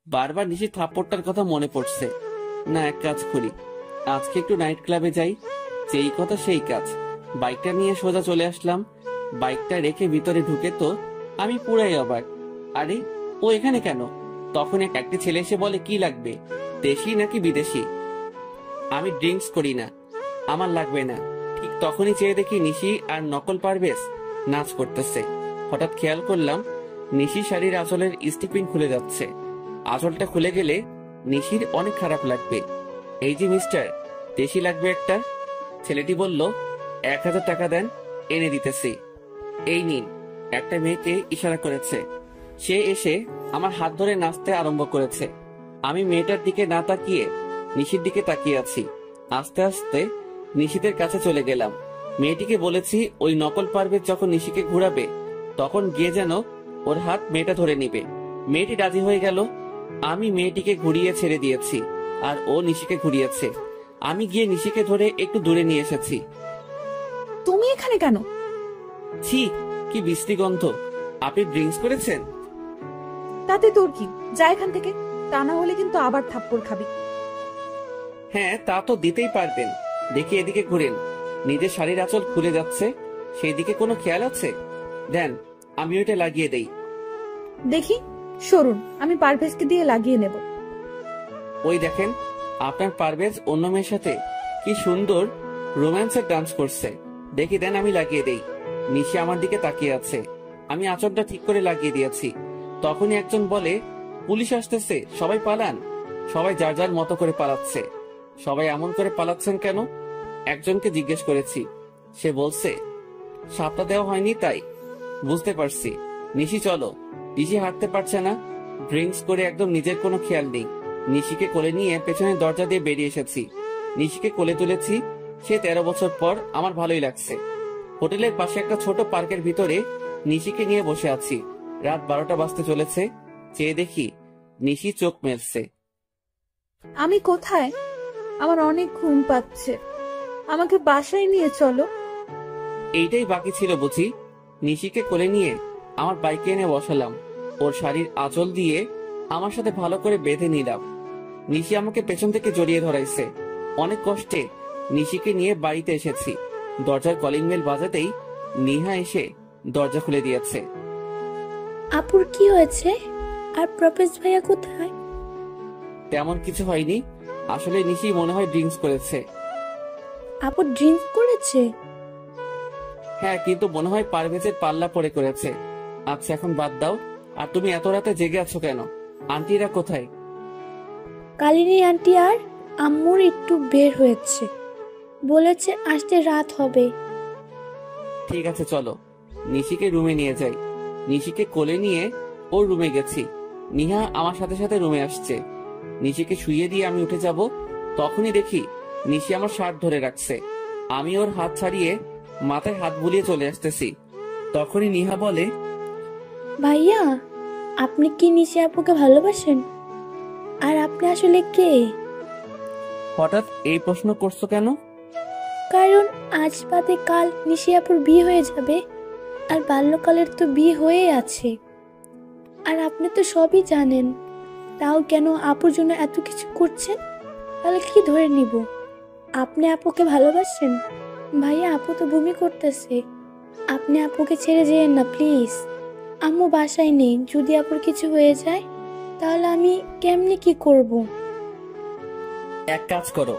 বারবার নিশির থাপ্পড়টার কথা মনে পড়ছে। না, এক কাজ করি, আজকে একটু নাইট ক্লাবে যাই। যেই কথা সেই কাজ। বাইকটা নিয়ে সোজা চলে আসলাম। বাইকটা রেখে ভিতরে ঢুকে তো আমি পুরাই অবাক। আরে ও এখানে কেন? তখন একটি ছেলে এসে বলে, কি লাগবে, দেশি নাকি বিদেশি? আমি ড্রিঙ্কস করি না, আমার লাগবে না। ঠিক তখনই চেয়ে দেখি নিশি আর নকল পারভেজ নাচ করতেছে। হঠাৎ খেয়াল করলাম নিশি শাড়ির আঁচলের স্টিপিং খুলে যাচ্ছে। আঁচলটা খুলে গেলে নিশির অনেক খারাপ লাগবে। এই যে মিস্টার, দেশি লাগবে একটা। ছেলেটি বলল, 1000 টাকা দেন, এনে দিতেছি। এই নিন। একটা মেয়েকে ইশারা করেছে। সে এসে আমার হাত ধরে নাচতে আরম্ভ করেছে। আমি মেয়েটার দিকে না তাকিয়ে নিশির দিকে তাকিয়ে আছি। আস্তে আস্তে নিশিদের কাছে চলে গেলাম। মেয়েটিকে বলেছি ওই নকল পারভেজ যখন নিশিকে ঘুরাবে তখন গিয়ে যেন ওর হাত মেয়েটা ধরে নিবে। মেয়েটি রাজি হয়ে গেল। আমি মেয়েটিকে ঘুরিয়ে ছেড়ে দিয়েছি আর ও নিশিকে ঘুরিয়েছে। আমি গিয়ে নিশিকে ধরে একটু দূরে নিয়ে এসেছি। তুমি এখানে কেন? ছি, কি বিশ্রী গন্ধ। আপনি ড্রিঙ্কস করেছেন? তাতে তোর কি, যা এখান থেকে, তা না হলে কিন্তু আবার থাপ্পড় খাবি। হ্যাঁ, তা তো দিতেই পারবেন। দেখি এদিকে ঘুরেন, নিজের শাড়ির আঁচল খুলে যাচ্ছে, সেই দিকে কোনো খেয়াল আছে? দেন, আমি ওইটা লাগিয়ে দেই। দেখি, সরুন, আমি পারভেজকে দিয়ে লাগিয়ে নেব। ওই দেখেন, আপনার পারভেজ অন্য মেয়ের সাথে কি সুন্দর রোম্যান্সের ডান্স করছে। দেখি দেন, আমি লাগিয়ে দেই। নিশি আমার দিকে তাকিয়ে আছে। আমি আঁচলটা ঠিক করে লাগিয়ে দিয়েছি। তখনই একজন বলে, পুলিশ আসতেছে, সবাই পালান। সবাই যার যার মতো করে পালাচ্ছে। সবাই এমন করে পালাচ্ছেন কেন? একজনকে জিজ্ঞেস করেছি। সে বলছে, সাপটা দেওয়া হয়নি তাই। বুঝতে পারছি। নিশি চলো। নিশি হাঁটতে পারছে না, ড্রিঙ্কস করে একদম নিজের কোনো খেয়াল নেই। নিশিকে কোলে নিয়ে পেছনের দরজা দিয়ে বেরিয়ে এসেছি। নিশিকে কোলে তুলেছি। সে 13 বছর পর, আমার ভালোই লাগছে। হোটেলের পাশে একটা ছোট পার্কের ভিতরে নিশিকে নিয়ে বসে আছি। রাত 12টা বাজতে চলেছে। চেয়ে দেখি নিশি চোখ মেলছে। আমি কোথায়? আমার অনেক ঘুম পাচ্ছে, আমাকে বাসায় নিয়ে চলো। এইটাই বাকি ছিল বুঝি। নিশিকে কোলে নিয়ে আমার বাইকে এনে বসালাম। ওর শাড়ির আঁচল দিয়ে আমার সাথে ভালো করে বেঁধে নিলাম। নিশি আমাকে পেছন থেকে জড়িয়ে ধরাইছে। অনেক কষ্টে নিশিকে নিয়ে বাড়িতে এসেছি। দরজার কলিং বেল বাজাতেই নিহা এসে দরজা খুলে দিয়েছে। আপুর কি হয়েছে? আর প্রপেজ ভাইয়া কোথায়? তেমন কিছু হয়নি। আসলে নিশি মনে হয় ড্রিঙ্কস করেছে। আপু ড্রিঙ্ক করেছে? হ্যাঁ, কিন্তু মনে হয় পারভেজের পাল্লা পড়ে করেছে। আচ্ছা, এখন বাদ দাও। আর তুমি এত রাতে জেগে আছো কেন? আন্টিরা কোথায়? কালিনী আন্টি আর আম্মুর একটু বের হয়েছে, বলেছে আসতে রাত হবে। ঠিক আছে, চলো নিশিকে রুমে নিয়ে যাই। নিশিকে কোলে নিয়ে ওর রুমে গেছি। নিহা আমার সাথে সাথে রুমে আসছে। নিশিকে শুইয়ে দিয়ে আমি উঠে যাব, তখনই দেখি নিশি আমার শার্ট ধরে রাখছে। আমি ওর হাত ছাড়িয়ে মাথায় হাত বুলিয়ে চলে আসতেছি। তখনই নিহা বলে, ভাইয়া আপনি কি নিশি আপুকে ভালোবাসেন? আর আপনি আসলে কে? হঠাৎ এই প্রশ্ন করছো কেন? কারণ আজ বাদে কাল নিশি আপুর বিয়ে হয়ে যাবে, আর বাল্যকালের তো বিয়ে হয়ে আছে। আর আপনি তো সবই জানেন, তাও কেন আপুর জন্য এত কিছু করছেন? তাহলে কি ধরে নিব? আপনি আপুকে ভালোবাসেন? ভাইয়া, আপু তো বমি করতেছে। আপনি আপুকে ছেড়ে যেয়েন না প্লিজ। আম্মু বাসায় নেই, যদি আপুর কিছু হয়ে যায় তাহলে আমি কেমনে কি করব? এক কাজ করো,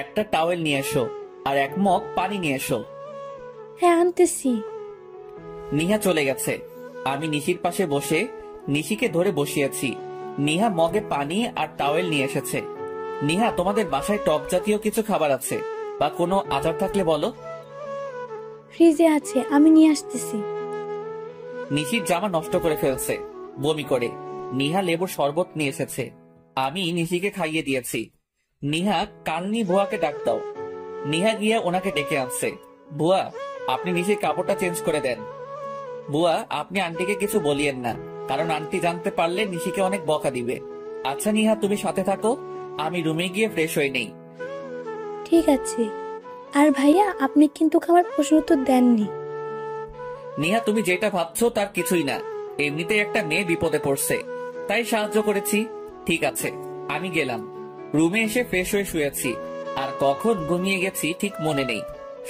একটা টাওয়েল নিয়ে এসো আর এক মগ পানি নিয়ে এসো। হ্যাঁ, আনতেছি। নিহা চলে গেছে। আমি নিশির পাশে বসে নিশিকে ধরে বসিয়েছি। নিহা মগে পানি আর টাওয়েল নিয়ে এসেছে। নিহা, তোমাদের বাসায় টক জাতীয় কিছু খাবার আছে বা কোনো আচার থাকলে বলো। ফ্রিজে আছে, আমি নিয়ে আসতেছি। নিশির জামা নষ্ট করে ফেলছে বমি করে। নিহা লেবুর শরবত নিয়ে এসেছে, আমি নিশিকে খাইয়ে দিয়েছি। নিহা, কালনি বুয়াকে ডাক দাও। নিহা গিয়ে ওনাকে ডেকে আনছে। বুয়া, আপনি নিশির কাপড়টা চেঞ্জ করে দেন। বুয়া, আপনি আন্টিকে কিছু বলিয়েন না, কারণ আন্টি জানতে পারলে নিশিকে অনেক বকা দিবে। আচ্ছা নিহা, তুমি সাথে থাকো, আমি রুমে গিয়ে ফ্রেশ হয়ে নেই। ঠিক আছে। আর ভাইয়া, আপনি কিন্তু আমার প্রশ্ন উত্তর দেননি। নিহা, তুমি যেটা ভাবছো তার কিছুই না। এমনিতেই একটা মেয়ে বিপদে পড়ছে, তাই সাহায্য করেছি। ঠিক আছে, আমি গেলাম। রুমে এসে ফ্রেশ হয়ে শুয়েছি, আর কখন ঘুমিয়ে গেছি ঠিক মনে নেই।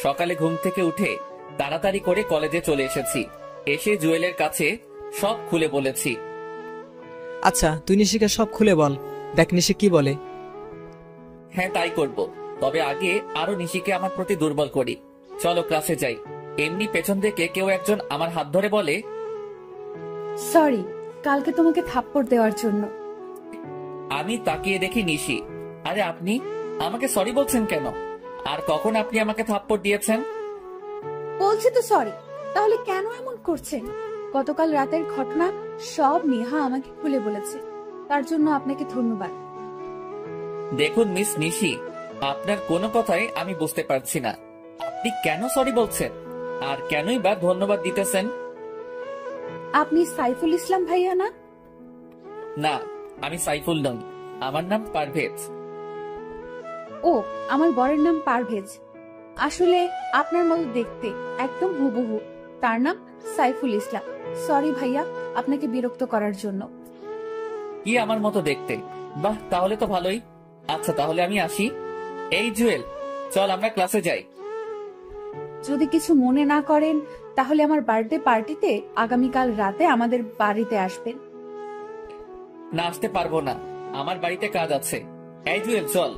সকালে ঘুম থেকে উঠে তাড়াতাড়ি করে কলেজে চলে এসেছি। এসে জুয়েলের কাছে সব খুলে বলেছি। আচ্ছা, তুই নিশিকে সব খুলে বল, দেখ নিশি কি বলে। হ্যাঁ, তাই করব। তবে আগে আরো নিশিকে আমার প্রতি দুর্বল করি। চলো ক্লাসে যাই। এমনি পেছন থেকে কেউ একজন আমার হাত ধরে বলে, সরি কালকে তোমাকে থাপ্পড় দেওয়ার জন্য। আমি তাকিয়ে দেখি নিশি। আরে আপনি আমাকে সরি বলছেন কেন? আর কখন আপনি আমাকে থাপ্পড় দিয়েছেন? বলছি তো সরি, তাহলে কেন এমন করছেন? গতকাল রাতের ঘটনা সব নেহা আমাকে খুলে বলেছে, তার জন্য আপনাকে ধন্যবাদ। দেখুন মিস নিশি, আপনার কোনো কথাই আমি বুঝতে পারছি না। আপনি কেন সরি বলছেন আর কেনই বা ধন্যবাদ দিতেছেন? আপনি সাইফুল ইসলাম ভাইয়া না? না, আমি সাইফুল নই, আমার নাম পারভেজ। ও, আমার বরের নাম পারভেজ। আসলে আপনার মতো দেখতে, একদম হুবহু। তার নাম সাইফুল ইসলাম। সরি ভাইয়া, আপনাকে বিরক্ত করার জন্য। কি আমার মতো দেখতে? বাহ, তাহলে তো ভালোই। আচ্ছা, তাহলে আমি আসি। এই জুয়েল, চল আমরা ক্লাসে যাই। যদি কিছু মনে না করেন তাহলে আমার বার্থডে পার্টিতে আগামীকাল রাতে আমাদের বাড়িতে আসবেন। না, আসতে পারবো না, আমার বাড়িতে কাজ আছে। এই জুয়েল, চল।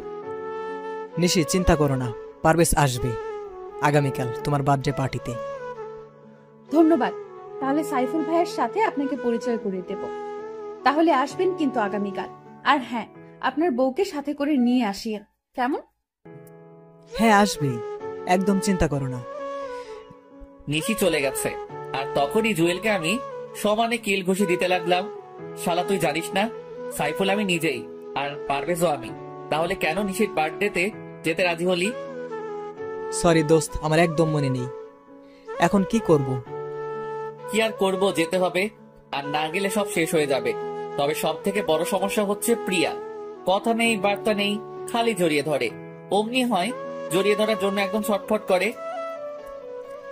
নিশি, চিন্তা করো না, পারভেজ আসবে আগামীকাল তোমার বার্থডে পার্টিতে। ধন্যবাদ। তাহলে সাইফুল ভাইয়ের সাথে আপনাকে পরিচয় করে দেব। তাহলে আসবেন কিন্তু আগামীকাল। আর হ্যাঁ, আপনার বউকে সাথে করে নিয়ে আসিয়েন, কেমন? হ্যাঁ, আসবেই, একদম চিন্তা করো না। নিশি চলে গেছে, আর তখনই জুয়েলকে আমি সমানে কিল ঘুষি দিতে লাগলাম। শালা, তুই জানিস না সাইফুল আমি নিজেই, আর পারভেজও আমি। তাহলে কেন নিশির বার্থডেতে যেতে রাজি হলি? সরি দোস্ত, আমার একদম মনে নেই। এখন কি করব? কি আর করব, যেতে হবে। আর না গেলে সব শেষ হয়ে যাবে। তবে সব থেকে বড় সমস্যা হচ্ছে প্রিয়া। কথা নেই, বার্তা নেই, খালি জড়িয়ে ধরে। অমনি হয়, জড়িয়ে ধরার জন্য একদম ছটফট করে।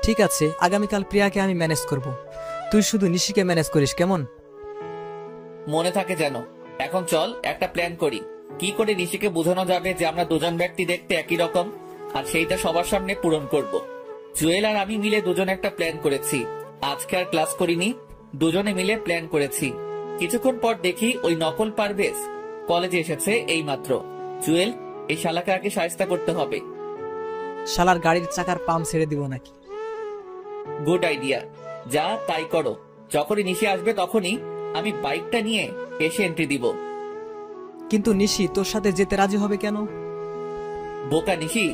ঠিক আছে, আগামীকাল প্রিয়াকে আমি ম্যানেজ করব, তুই শুধু নিশিকে ম্যানেজ করিস, কেমন? মনে থাকে যেন। এখন চল একটা প্ল্যান করি, কি করে নিশিকে বোঝানো যাবে যে আমরা দুজন ব্যক্তি দেখতে একই রকম, আর সেইটা সবার সামনে পূরণ করব। জুয়েল আর আমি মিলে দুজন একটা প্ল্যান করেছি। আজকে আর ক্লাস করিনি, দুজনে মিলে প্ল্যান করেছি। কিছুক্ষণ পর দেখি ওই নকল পারভেজ কলেজে এসেছে এই মাত্র। জুয়েল, এই শালাকে আগে শায়েস্তা করতে হবে। শালার গাড়ির চাকার পাম্প ছেড়ে দিব নাকি? গুড আইডিয়া, যা তাই করো। যখনই নিশি আসবে তখনই আমি বাইকটা নিয়ে এসে এন্ট্রি দিব। কিন্তু নিশি তোর সাথে যেতে রাজি হবে কেন? বোকা নিশি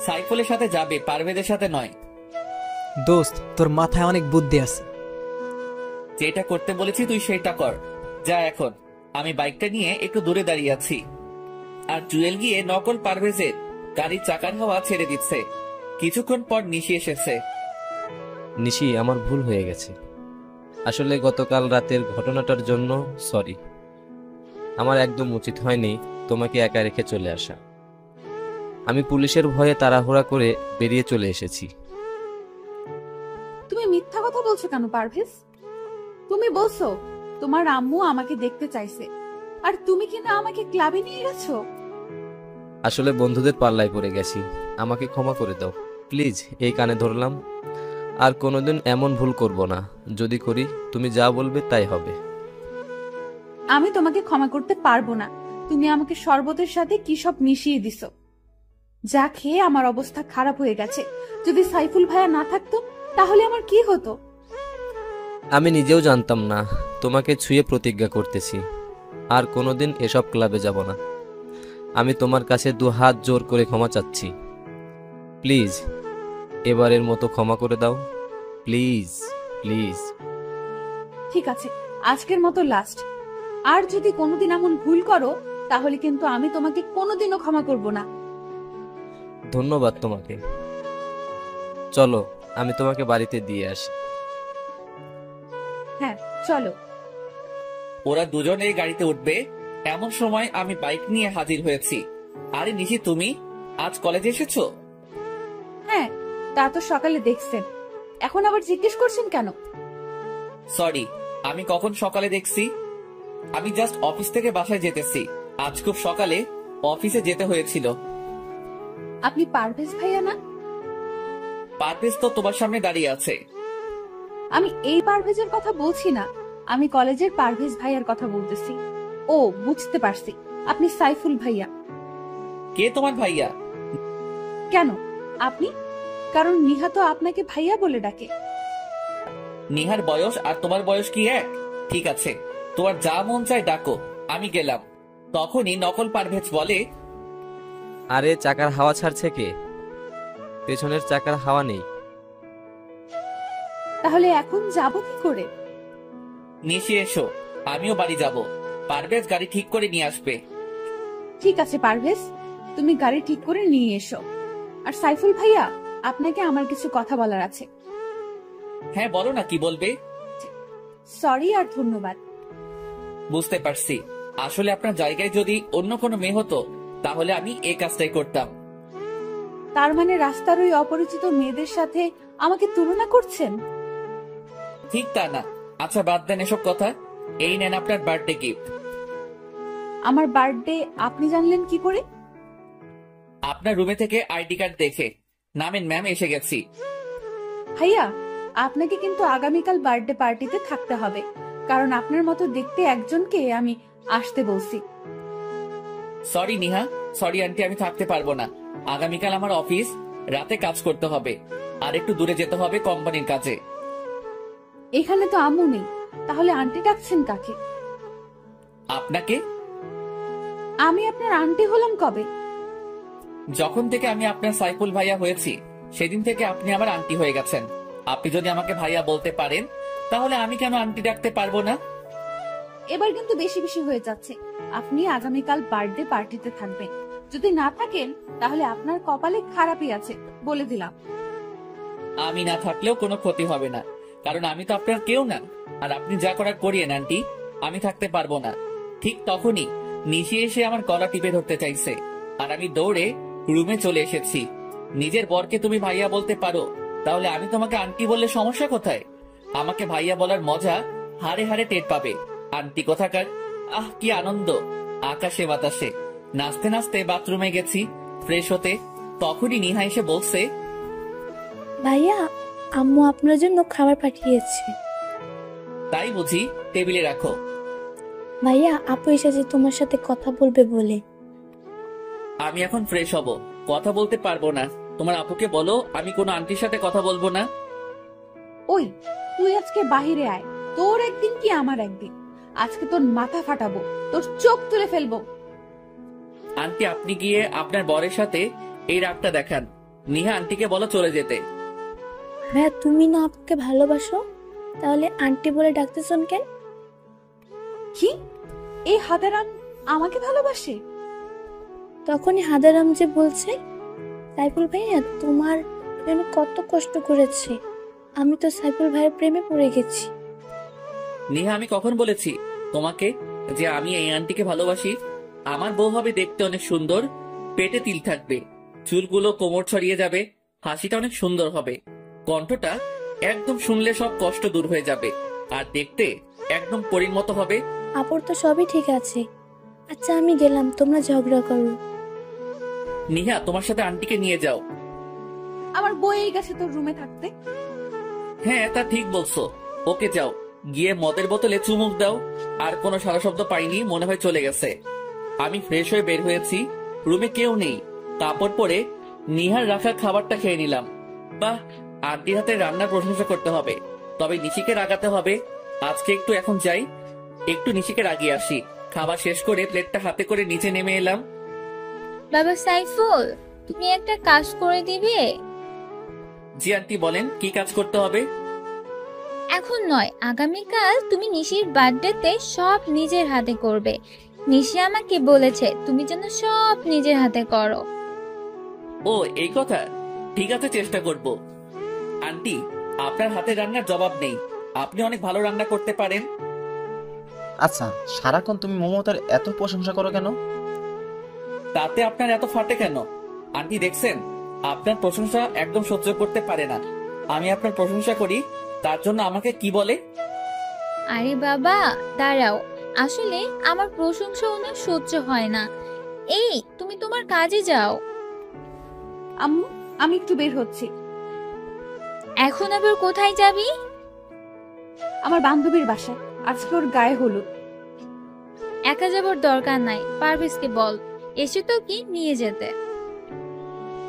সাইফুলের সাথে যাবে, পারভেজের সাথে নয়। দোস্ত, তোর মাথায় অনেক বুদ্ধি আছে। যেটা করতে বলেছি তুই সেটা কর। যা এখন। আমি বাইকটা নিয়ে একটু দূরে দাঁড়িয়ে আছি, আর জুয়েল গিয়ে নকল পারভেজের গাড়ির চাকার হাওয়া ছেড়ে দিচ্ছে। কিছুক্ষণ পর নিশি এসেছে। নিশি, আমার ভুল হয়ে গেছে। আসলে গতকাল রাতের ঘটনাটার জন্য সরি। আমার একদম উচিত হয়নি তোমাকে একা রেখে চলে আসা। আমি পুলিশের ভয়ে তাড়াহুড়া করে বেরিয়ে চলে এসেছি। তুমি মিথ্যা মিথ্যা কথা বলছো কেন পারভেজ? তুমি বলছো তোমার আম্মু আমাকে দেখতে চাইছে, আর তুমি কিনা আমাকে ক্লাবে নিয়ে গেছো। আসলে বন্ধুদের পাল্লায় পড়ে গেছি, আমাকে ক্ষমা করে দাও প্লিজ। এই কানে ধরলাম, আর কোনোদিন এমন ভুল করব না। যদি করি তুমি যা বলবে তাই হবে। আমি তোমাকে ক্ষমা করতে পারবো না। তুমি আমাকে শরবতের সাথে কি সব মিশিয়ে দিছো, যা খেয়ে আমার অবস্থা খারাপ হয়ে গেছে। যদি সাইফুল ভাইয়া না থাকতো তাহলে আমার কি হতো? আমি নিজেও জানতাম না। তোমাকে ছুঁয়ে প্রতিজ্ঞা করতেছি আর কোনোদিন এসব ক্লাবে যাব না। আমি তোমার কাছে 2 হাত জোর করে ক্ষমা চাচ্ছি। প্লিজ এবারের মতো ক্ষমা করে দাও, প্লিজ প্লিজ। ঠিক আছে, আজকের মতো লাস্ট। আর যদি কোনোদিন এমন ভুল করো তাহলে কিন্তু আমি তোমাকে কোনোদিনও ক্ষমা করব না। ধন্যবাদ তোমাকে। চলো আমি তোমাকে বাড়িতে দিয়ে আসি। হ্যাঁ চলো। ওরা দুজনেই গাড়িতে উঠবে এমন সময় আমি বাইক নিয়ে হাজির হয়েছি। আরে নিশি, তুমি আজ কলেজে এসেছো? হ্যাঁ, তা তো সকালে দেখছেন, এখন আবার জিজ্ঞেস করছেন কেন? সরি, আমি কখন সকালে দেখছি? আমি জাস্ট অফিস থেকে বাসায় যেতেছি। আজ খুব সকালে অফিসে যেতে হয়েছিল। আপনি পারভেজ ভাইয়া না? পারভেজ তো তোমার সামনে দাঁড়িয়ে আছে। আমি এই পারভেজের কথা বলছি না, আমি কলেজের পারভেজ ভাইয়ার কথা বলতেছি। ও বুঝতে পারছি, আপনি সাইফুল ভাইয়া। কে তোমার ভাইয়া? কেন আপনি? কারণ নিহা তো আপনাকে ভাইয়া বলে ডাকে। নিহার বয়স আর তোমার বয়স কি এক? ঠিক আছে, তোমার যা মন চায় ডাকো, আমি গেলাম। তখনই নকল পারভেজ বলে, আরে চাকার হাওয়া ছাড়ছে কে? পেছনের চাকার হাওয়া নেই। তাহলে এখন যাব কি করে? নিশি এসো, আমিও বাড়ি যাব। পারভেজ গাড়ি ঠিক করে নিয়ে আসবে। ঠিক আছে পারভেজ, তুমি গাড়ি ঠিক করে নিয়ে এসো। আর সাইফুল ভাইয়া, আপনাকে আমার কিছু কথা বলার আছে। হ্যাঁ বলো না, কি বলবে? সরি আর ধন্যবাদ। বুঝতে পারছি, আসলে আপনার জায়গায় যদি অন্য কোনো মেয়ে হতো তাহলে আমি এই কাজটাই করতাম। তার মানে রাস্তার ওই অপরিচিত মেয়েদের সাথে আমাকে তুলনা করছেন? ঠিক তা না। আচ্ছা বাদ দেন এসব কথা, এই নেন আপনার বার্থডে গিফট। আমার বার্থডে আপনি জানলেন কি করে? আপনার রুমে থেকে আইডি কার্ড দেখে। নামেন ম্যাম, এসে গেছি। ভাইয়া, আপনাকে কিন্তু আগামীকাল বার্থডে পার্টিতে থাকতে হবে, কারণ আপনার মতো দেখতে একজনকে আমি আসতে বলছি। সরি নিহা, সরি আন্টি, আমি থাকতে পারবো না। আগামীকাল আমার অফিস, রাতে কাজ করতে হবে, আর একটু দূরে যেতে হবে কোম্পানির কাজে। এখানে তো আম্মু নেই, তাহলে আন্টি ডাকছেন কাকে? আপনাকে। আমি আপনার আন্টি হলাম কবে? যখন থেকে আমি আপনার সাইফুল ভাইয়া হয়েছি সেদিন থেকে আপনি আমার আন্টি হয়ে গেছেন। আপনি যদি আমাকে ভাইয়া বলতে পারেন তাহলে আমি কেন আন্টি ডাকতে পারবো না? এবার কিন্তু বেশি বেশি হয়ে যাচ্ছে। আপনি আগামীকাল বার্থডে পার্টিতে থাকবেন, যদি না থাকেন তাহলে আপনার কপালে খারাপই আছে, বলে দিলাম। আমি না থাকলেও কোনো ক্ষতি হবে না, কারণ আমি তো আপনার কেউ না। আর আপনি যা করার করিয়েন আন্টি, আমি থাকতে পারবো না। ঠিক তখনই নিশি এসে আমার গলা টিপে ধরতে চাইছে, আর আমি দৌড়ে রুমে চলে এসেছি। নিজের বরকে তুমি ভাইয়া বলতে পারো, তাহলে আমি তোমাকে আন্টি বললে সমস্যা কোথায়? আমাকে ভাইয়া বলার মজা হাড়ে হাড়ে টের পাবে। আন্টি কোথাকার। আহ কি আনন্দ, আকাশে বাতাসে। নাচতে নাচতে বাথরুমে গেছি ফ্রেশ হতে, তখনই নিহা এসে বলছে, ভাইয়া, আম্মু আপনার জন্য খাবার পাঠিয়েছে। তাই বুঝি? টেবিলে রাখো। ভাইয়া, আপু এসেছে তোমার সাথে কথা বলবে বলে। আমি এখন ফ্রেশ হব, কথা বলতে পারবো না। তোমার আপুকে বলো আমি কোনো আন্টির সাথে কথা বলবো না। ওই তুই আজকে বাহিরে আয়, তোর একদিন কি আমার একদিন। আজকে তোর মাথা ফাটাবো, তোর চোখ তুলে ফেলবো। আন্টি আপনি গিয়ে আপনার বরের সাথে এই রাগটা দেখান। নিহা আন্টিকে বলো চলে যেতে। ভাইয়া, তুমি না আপুকে ভালোবাসো, তাহলে আন্টি বলে ডাকতেছেন কেন? কি এই হাদারাম আমাকে ভালোবাসে? তখনই হাদারাম যে বলছে, সাইফুল ভাইয়া তোমার জন্য কত কষ্ট করেছে, আমি তো সাইফুল ভাইয়ের প্রেমে পড়ে গেছি। নিহা আমি কখন বলেছি তোমাকে যে আমি এই আন্টিকে ভালোবাসি? আমার বউ হবে দেখতে অনেক সুন্দর, পেটে তিল থাকবে, চুলগুলো কোমর ছড়িয়ে যাবে, হাসিটা অনেক সুন্দর হবে, কণ্ঠটা একদম শুনলে সব কষ্ট দূর হয়ে যাবে আর দেখতে একদম পরীর মতো হবে। আপুর তো সবই ঠিক আছে। আচ্ছা আমি গেলাম, তোমরা ঝগড়া করো। নিহা, তোমার সাথে আন্টিকে নিয়ে যাও। আমার বই গেছে তোর রুমে থাকতে। হ্যাঁ, তা ঠিক বলছো। ওকে যাও, গিয়ে মদের বোতলে চুমুক দাও। আর কোনো সারা শব্দ পাইনি, মনে হয় চলে গেছে। আমি ফ্রেশ হয়ে বের হয়েছি, রুমে কেউ নেই। কাপড় পরে নিহার রাখা খাবারটা খেয়ে নিলাম। বাহ, আন্টির হাতে রান্নার প্রশংসা করতে হবে। তবে নিশিকে রাগাতে হবে। আজকে একটু এখন যাই, একটু নিশিকে রাগিয়ে আসি। খাবার শেষ করে প্লেটটা হাতে করে নিচে নেমে এলাম। বাবা সাইফুল, তুমি একটা কাজ করে দিবে? জি আন্টি, বলেন কি কাজ করতে হবে? এখন নয়, আগামীকাল তুমি নিশির বার্থডেতে সব নিজের হাতে করবে। নিশি আমাকে বলেছে তুমি যেন সব নিজের হাতে করো। ও, এই কথা। ঠিক আছে, চেষ্টা করব। আন্টি, আপনার হাতে রান্নার জবাব নেই। আপনি অনেক ভালো রান্না করতে পারেন। আচ্ছা, সারাক্ষণ তুমি মমতার এত প্রশংসা করো কেন? তাতে আপনার এত ফাটে কেন? আন্টি দেখছেন, আপনার প্রশংসা একদম সহ্য করতে পারে না। আমি আপনার প্রশংসা করি, তার জন্য আমাকে কি বলে? আরে বাবা দাঁড়াও, আসলে আমার প্রশংসা ওনার সহ্য হয় না। এই তুমি তোমার কাজে যাও। আম্মু, আমি একটু বের হচ্ছি। এখন আবার কোথায় যাবি? আমার বান্ধবীর বাসায়, আজকে ওর গায়ে হলুদ। একা যাবার দরকার নাই, পারভেজকে বল এসে তো কি নিয়ে যেতে।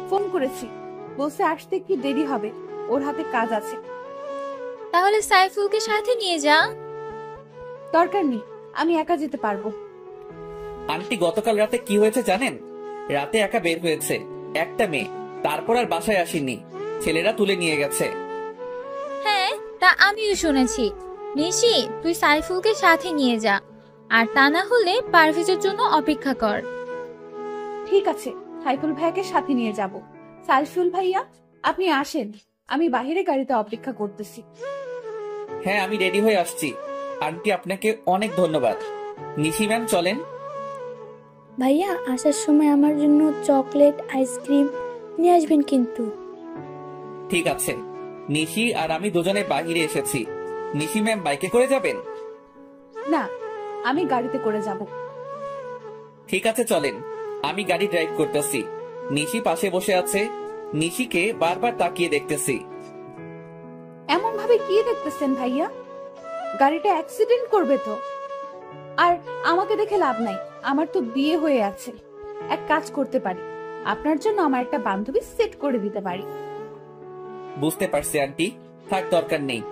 ফোন করেছি, বলছে আসতে একটু দেরি হবে, ওর হাতে কাজ আছে। তাহলে সাইফুলকে সাথে নিয়ে যা। দরকার নেই, আমি একা যেতে পারবো। আন্টি, গতকাল রাতে কি হয়েছে জানেন? রাতে একা বের হয়েছে একটা মেয়ে, তারপর আর বাসায় আসেনি। ছেলেরা তুলে নিয়ে গেছে। হ্যাঁ, তা আমিও শুনেছি। নিশি, তুই সাইফুলকে সাথে নিয়ে যা, আর তা না হলে পারভেজের জন্য অপেক্ষা কর। ঠিক আছে, সাইফুল ভাইয়াকে সাথে নিয়ে যাব। সাইফুল ভাইয়া, আপনি আসেন, আমি বাহিরে গাড়িতে অপেক্ষা করতেছি। হ্যাঁ, আমি রেডি হয়ে আসছি। আন্টি, আপনাকে অনেক ধন্যবাদ। নিশি ম্যাম, চলেন। ভাইয়া আসার সময় আমার জন্য চকলেট আইসক্রিম নিয়ে আসবেন কিন্তু। ঠিক আছে। নিশি আর আমি দুজনে বাহিরে এসেছি। নিশি ম্যাম বাইকে করে যাবেন? না, আমি গাড়িতে করে যাব। ঠিক আছে, চলেন। আমি গাড়ি ড্রাইভ করতেছি। নিশি পাশে বসে আছে। নিশিকে বারবার তাকিয়ে দেখতেছি। এমন ভাবে কি দেখতেছেন ভাইয়া? গাড়িটা অ্যাক্সিডেন্ট করবে তো। আর আমাকে দেখে লাভ নাই, আমার তো বিয়ে হয়ে আছে। এক কাজ করতে পারি, আপনার জন্য আমার একটা বান্ধবী সেট করে দিতে পারি। বুঝতে পারছি আন্টি, থাক, দরকার নেই।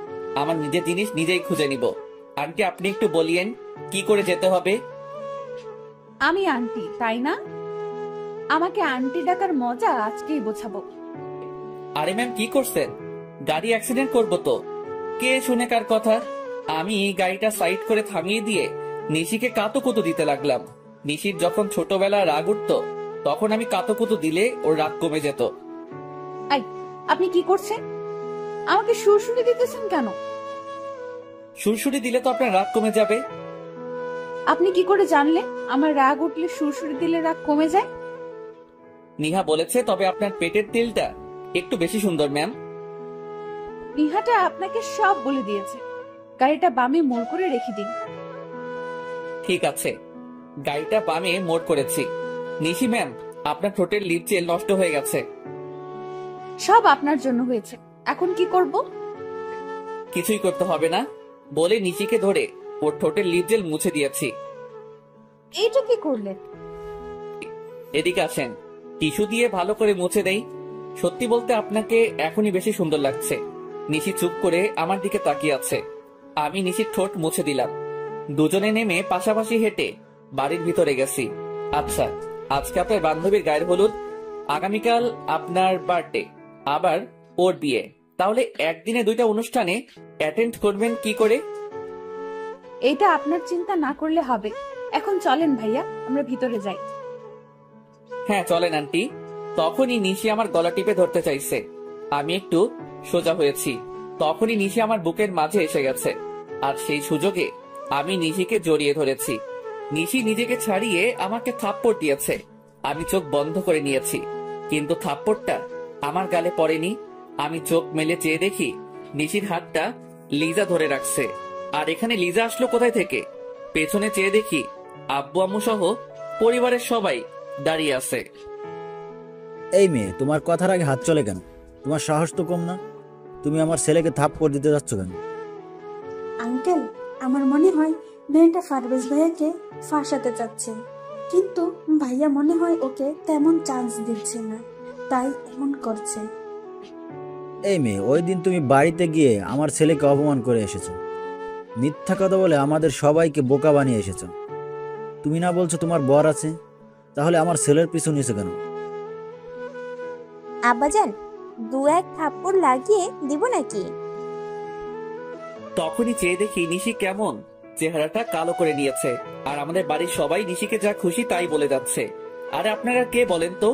আমার নিজের জিনিস নিজেই খুঁজে নিব। আন্টি, আপনি একটু বলিয়েন কি করে যেতে হবে? আমি আন্টি, তাই না? আমাকে আন্টি ডাকার মজা আজকেই বোঝাবো। আরে ম্যাম, কি করছেন? গাড়ি অ্যাক্সিডেন্ট করবো তো। কে শুনে কার কথা? আমি গাড়িটা সাইড করে থামিয়ে দিয়ে নিশিকে কাতুকুতু দিতে লাগলাম। নিশির যখন ছোটবেলা রাগ উঠতো, তখন আমি কাতুকুতু দিলে ওর রাগ কমে যেত। আই, আপনি কি করছেন? আমাকে সুরসুরি দিতেছেন কেন? সুরসুরি দিলে তো আপনার রাগ কমে যাবে। আপনি কি করে জানলেন আমার রাগ উঠলে সুরসুরি দিলে রাগ কমে যায়? নিহা বলেছে, তবে আপনার পেটের তেলটা একটু বেশি সুন্দর ম্যাম। নিহাটা আপনাকে সব বলে দিয়েছে। গাড়িটা বামে মোড় করে রেখে দিন। ঠিক আছে, গাড়িটা বামে মোড় করেছি। নিশি ম্যাম, আপনার ঠোঁটের লিপ জেল নষ্ট হয়ে গেছে। সব আপনার জন্য হয়েছে, এখন কি করব? কিছুই করতে হবে না বলে নিশিকে ধরে ওর ঠোঁটের লিপ জেল মুছে দিয়েছি। এইটা কি করলেন? এদিকে আসেন, টিস্যু দিয়ে ভালো করে মুছে দেই। সত্যি বলতে আপনাকে এখনই বেশি সুন্দর লাগছে। নিশি চুপ করে আমার দিকে তাকিয়ে আছে। আমি নিশির ঠোঁট মুছে দিলাম। দুজনে নেমে পাশাপাশি হেঁটে বাড়ির ভিতরে গেছি। আচ্ছা, আজকে আপনার বান্ধবীর গায়ের হলুদ, আগামীকাল আপনার বার্থডে, আবার ওর বিয়ে। তাহলে একদিনে দুইটা অনুষ্ঠানে অ্যাটেন্ড করবেন কি করে? এইটা আপনার চিন্তা না করলে হবে। এখন চলেন ভাইয়া, আমরা ভিতরে যাই। হ্যাঁ, চলেন আন্টি। তখনই নিশি আমার গলা টিপে ধরতে চাইছে। আমি একটু সোজা হয়েছি। তখনই নিশি আমার বুকের মাঝে এসে গেছে, আর সেই সুযোগে আমি নিশিকে জড়িয়ে ধরেছি। নিশি নিজেকে ছাড়িয়ে আমাকে থাপ্পড় দিয়েছে। আমি চোখ বন্ধ করে নিয়েছি, কিন্তু থাপ্পড়টা আমার গালে পড়েনি। আমি চোখ মেলে চেয়ে দেখি নিশির হাতটা লিজা ধরে রাখছে। আর এখানে লিজা আসলো কোথায় থেকে? পেছনে চেয়ে দেখি আব্বু আম্মু সহ পরিবারের সবাই দাঁড়িয়ে আছে। এই মেয়ে, তোমার কথার আগে হাত চলে কেন? তোমার সাহস তো কম না। তুমি আমার ছেলেকে থাপ্পড় দিতে যাচ্ছ কেন? আঙ্কেল, আমার মনে হয় মেয়েটা পারভেজ ভাইয়াকে ফাঁসাতে চাচ্ছে, কিন্তু ভাইয়া মনে হয় ওকে তেমন চান্স দিচ্ছে না, তাই এমন করছে। এই মেয়ে, ওই দিন তুমি বাড়িতে গিয়ে আমার ছেলেকে অপমান করে এসেছো। মিথ্যা কথা বলে আমাদের সবাইকে বোকা বানিয়ে এসেছো। তুমি না বলছো তোমার বর আছে, তাহলে আমার ছেলের পিছু নিয়েছো কেন? আব্বাজান, 2-1 থাপ্পড় লাগিয়ে দিব নাকি? তখনই চেয়ে দেখি নিশি কেমন চেহারাটা কালো করে নিয়েছে। আর আমাদের বাড়ির সবাই নিশিকে যা খুশি তাই বলে যাচ্ছে। আরে আপনারা কে বলেন তো?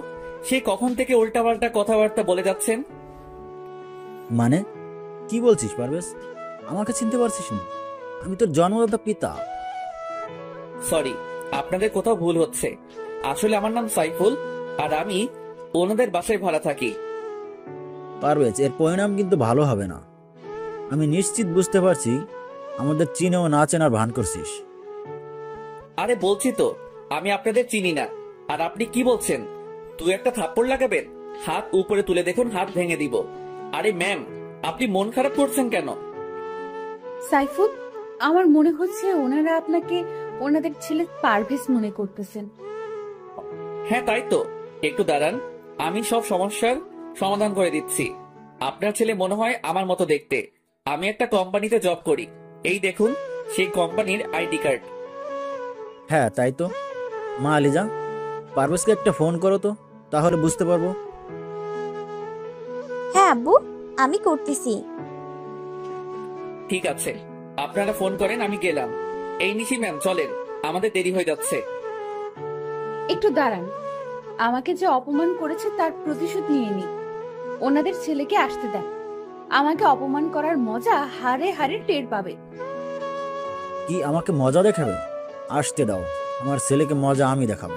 সে কখন থেকে উল্টাপাল্টা কথাবার্তা বলে যাচ্ছেন? মানে কি বলছিস পারভেজ? আমাকে চিনতে পারছিস না? আমি তোর জন্মদাতা পিতা। সরি, আপনাদের কোথাও ভুল হচ্ছে। আসলে আমার নাম সাইফুল, আর আমি ওনাদের বাসায় ভাড়া থাকি। পারভেজ, এর পরিণাম কিন্তু ভালো হবে না। আমি নিশ্চিত বুঝতে পারছি আমাদের চিনেও না চেনার ভান করছিস। আরে বলছি তো আমি আপনাদের চিনি না। আর আপনি কি বলছেন? তুই একটা থাপ্পড় লাগাবেন? হাত উপরে তুলে দেখুন, হাত ভেঙে দিব। আরে ম্যাম, আপনি মন খারাপ করছেন কেন? সাইফুল, আমার মনে হচ্ছে ওনারা আপনাকে ওনাদের ছেলে পারভেজ মনে করতেছেন। হ্যাঁ তাই তো। একটু দাঁড়ান, আমি সব সমস্যার সমাধান করে দিচ্ছি। আপনার ছেলে মনে হয় আমার মতো দেখতে। আমি একটা কোম্পানিতে জব করি। এই দেখুন সেই কোম্পানির আইডি কার্ড। হ্যাঁ তাই তো। মা আলিজা, পারভেজকে একটা ফোন করো তো, তাহলে বুঝতে পারবো। হ্যাঁ আব্বু, আমি করতেছি। ঠিক আছে, আপনারা ফোন করেন, আমি গেলাম। এই নিশি ম্যাম চলেন, আমাদের দেরি হয়ে যাচ্ছে। একটু দাঁড়ান, আমাকে যে অপমান করেছে তার প্রতিশোধ নিয়ে নি। ওনাদের ছেলেকে আসতে দেন, আমাকে অপমান করার মজা হারে হারে টের পাবে। কি আমাকে মজা দেখাবে? আসতে দাও, আমার ছেলেকে মজা আমি দেখাবো।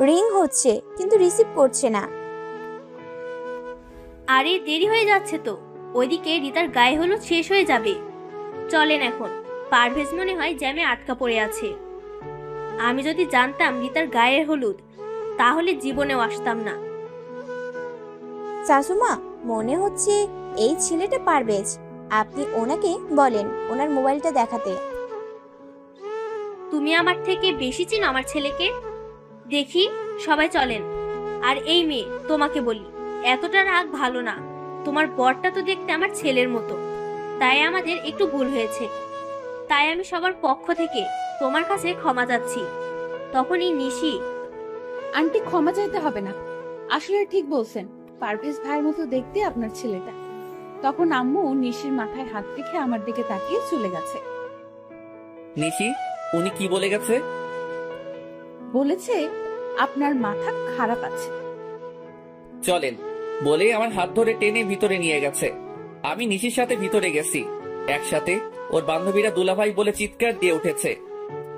রিং হচ্ছে কিন্তু রিসিভ করছে না। আরে দেরি হয়ে যাচ্ছে তো, ওইদিকে রিতার গায়ে হলুদ শেষ হয়ে যাবে। চলেন এখন, পারভেজ মনে হয় জ্যামে আটকা পড়ে আছে। আমি যদি জানতাম রিতার গায়ের হলুদ, তাহলে জীবনেও আসতাম না। শাশুমা, মনে হচ্ছে এই ছেলেটা পারভেজ। আপনি ওনাকে বলেন ওনার মোবাইলটা দেখাতে। তুমি আমার থেকে বেশি চিনো আমার ছেলেকে। দেখি, সবাই চলেন। আর এই মেয়ে, তোমাকে বলি, এতটা রাগ ভালো না। তোমার বরটা তো দেখতে আমার ছেলের মতো, তাই আমাদের একটু ভুল হয়েছে। তাই আমি সবার পক্ষ থেকে তোমার কাছে ক্ষমা চাচ্ছি। তখনই নিশি, আন্টি ক্ষমা চাইতে হবে না, আসলে ঠিক বলছেন, পারভেজ ভাইয়ের মতো দেখতে আপনার ছেলেটা। তখন আম্মু নিশির মাথায় হাত রেখে আমার দিকে তাকিয়ে চলে গেছে। নিশি, উনি কি বলে গেছে? বলেছে আপনার মাথা খারাপ আছে। চলেন বলে আমার হাত ধরে টেনে ভিতরে নিয়ে গেছে। আমি নিশির সাথে ভিতরে গেছি। একসাথে ওর বান্ধবীরা দুলাভাই বলে চিৎকার দিয়ে উঠেছে।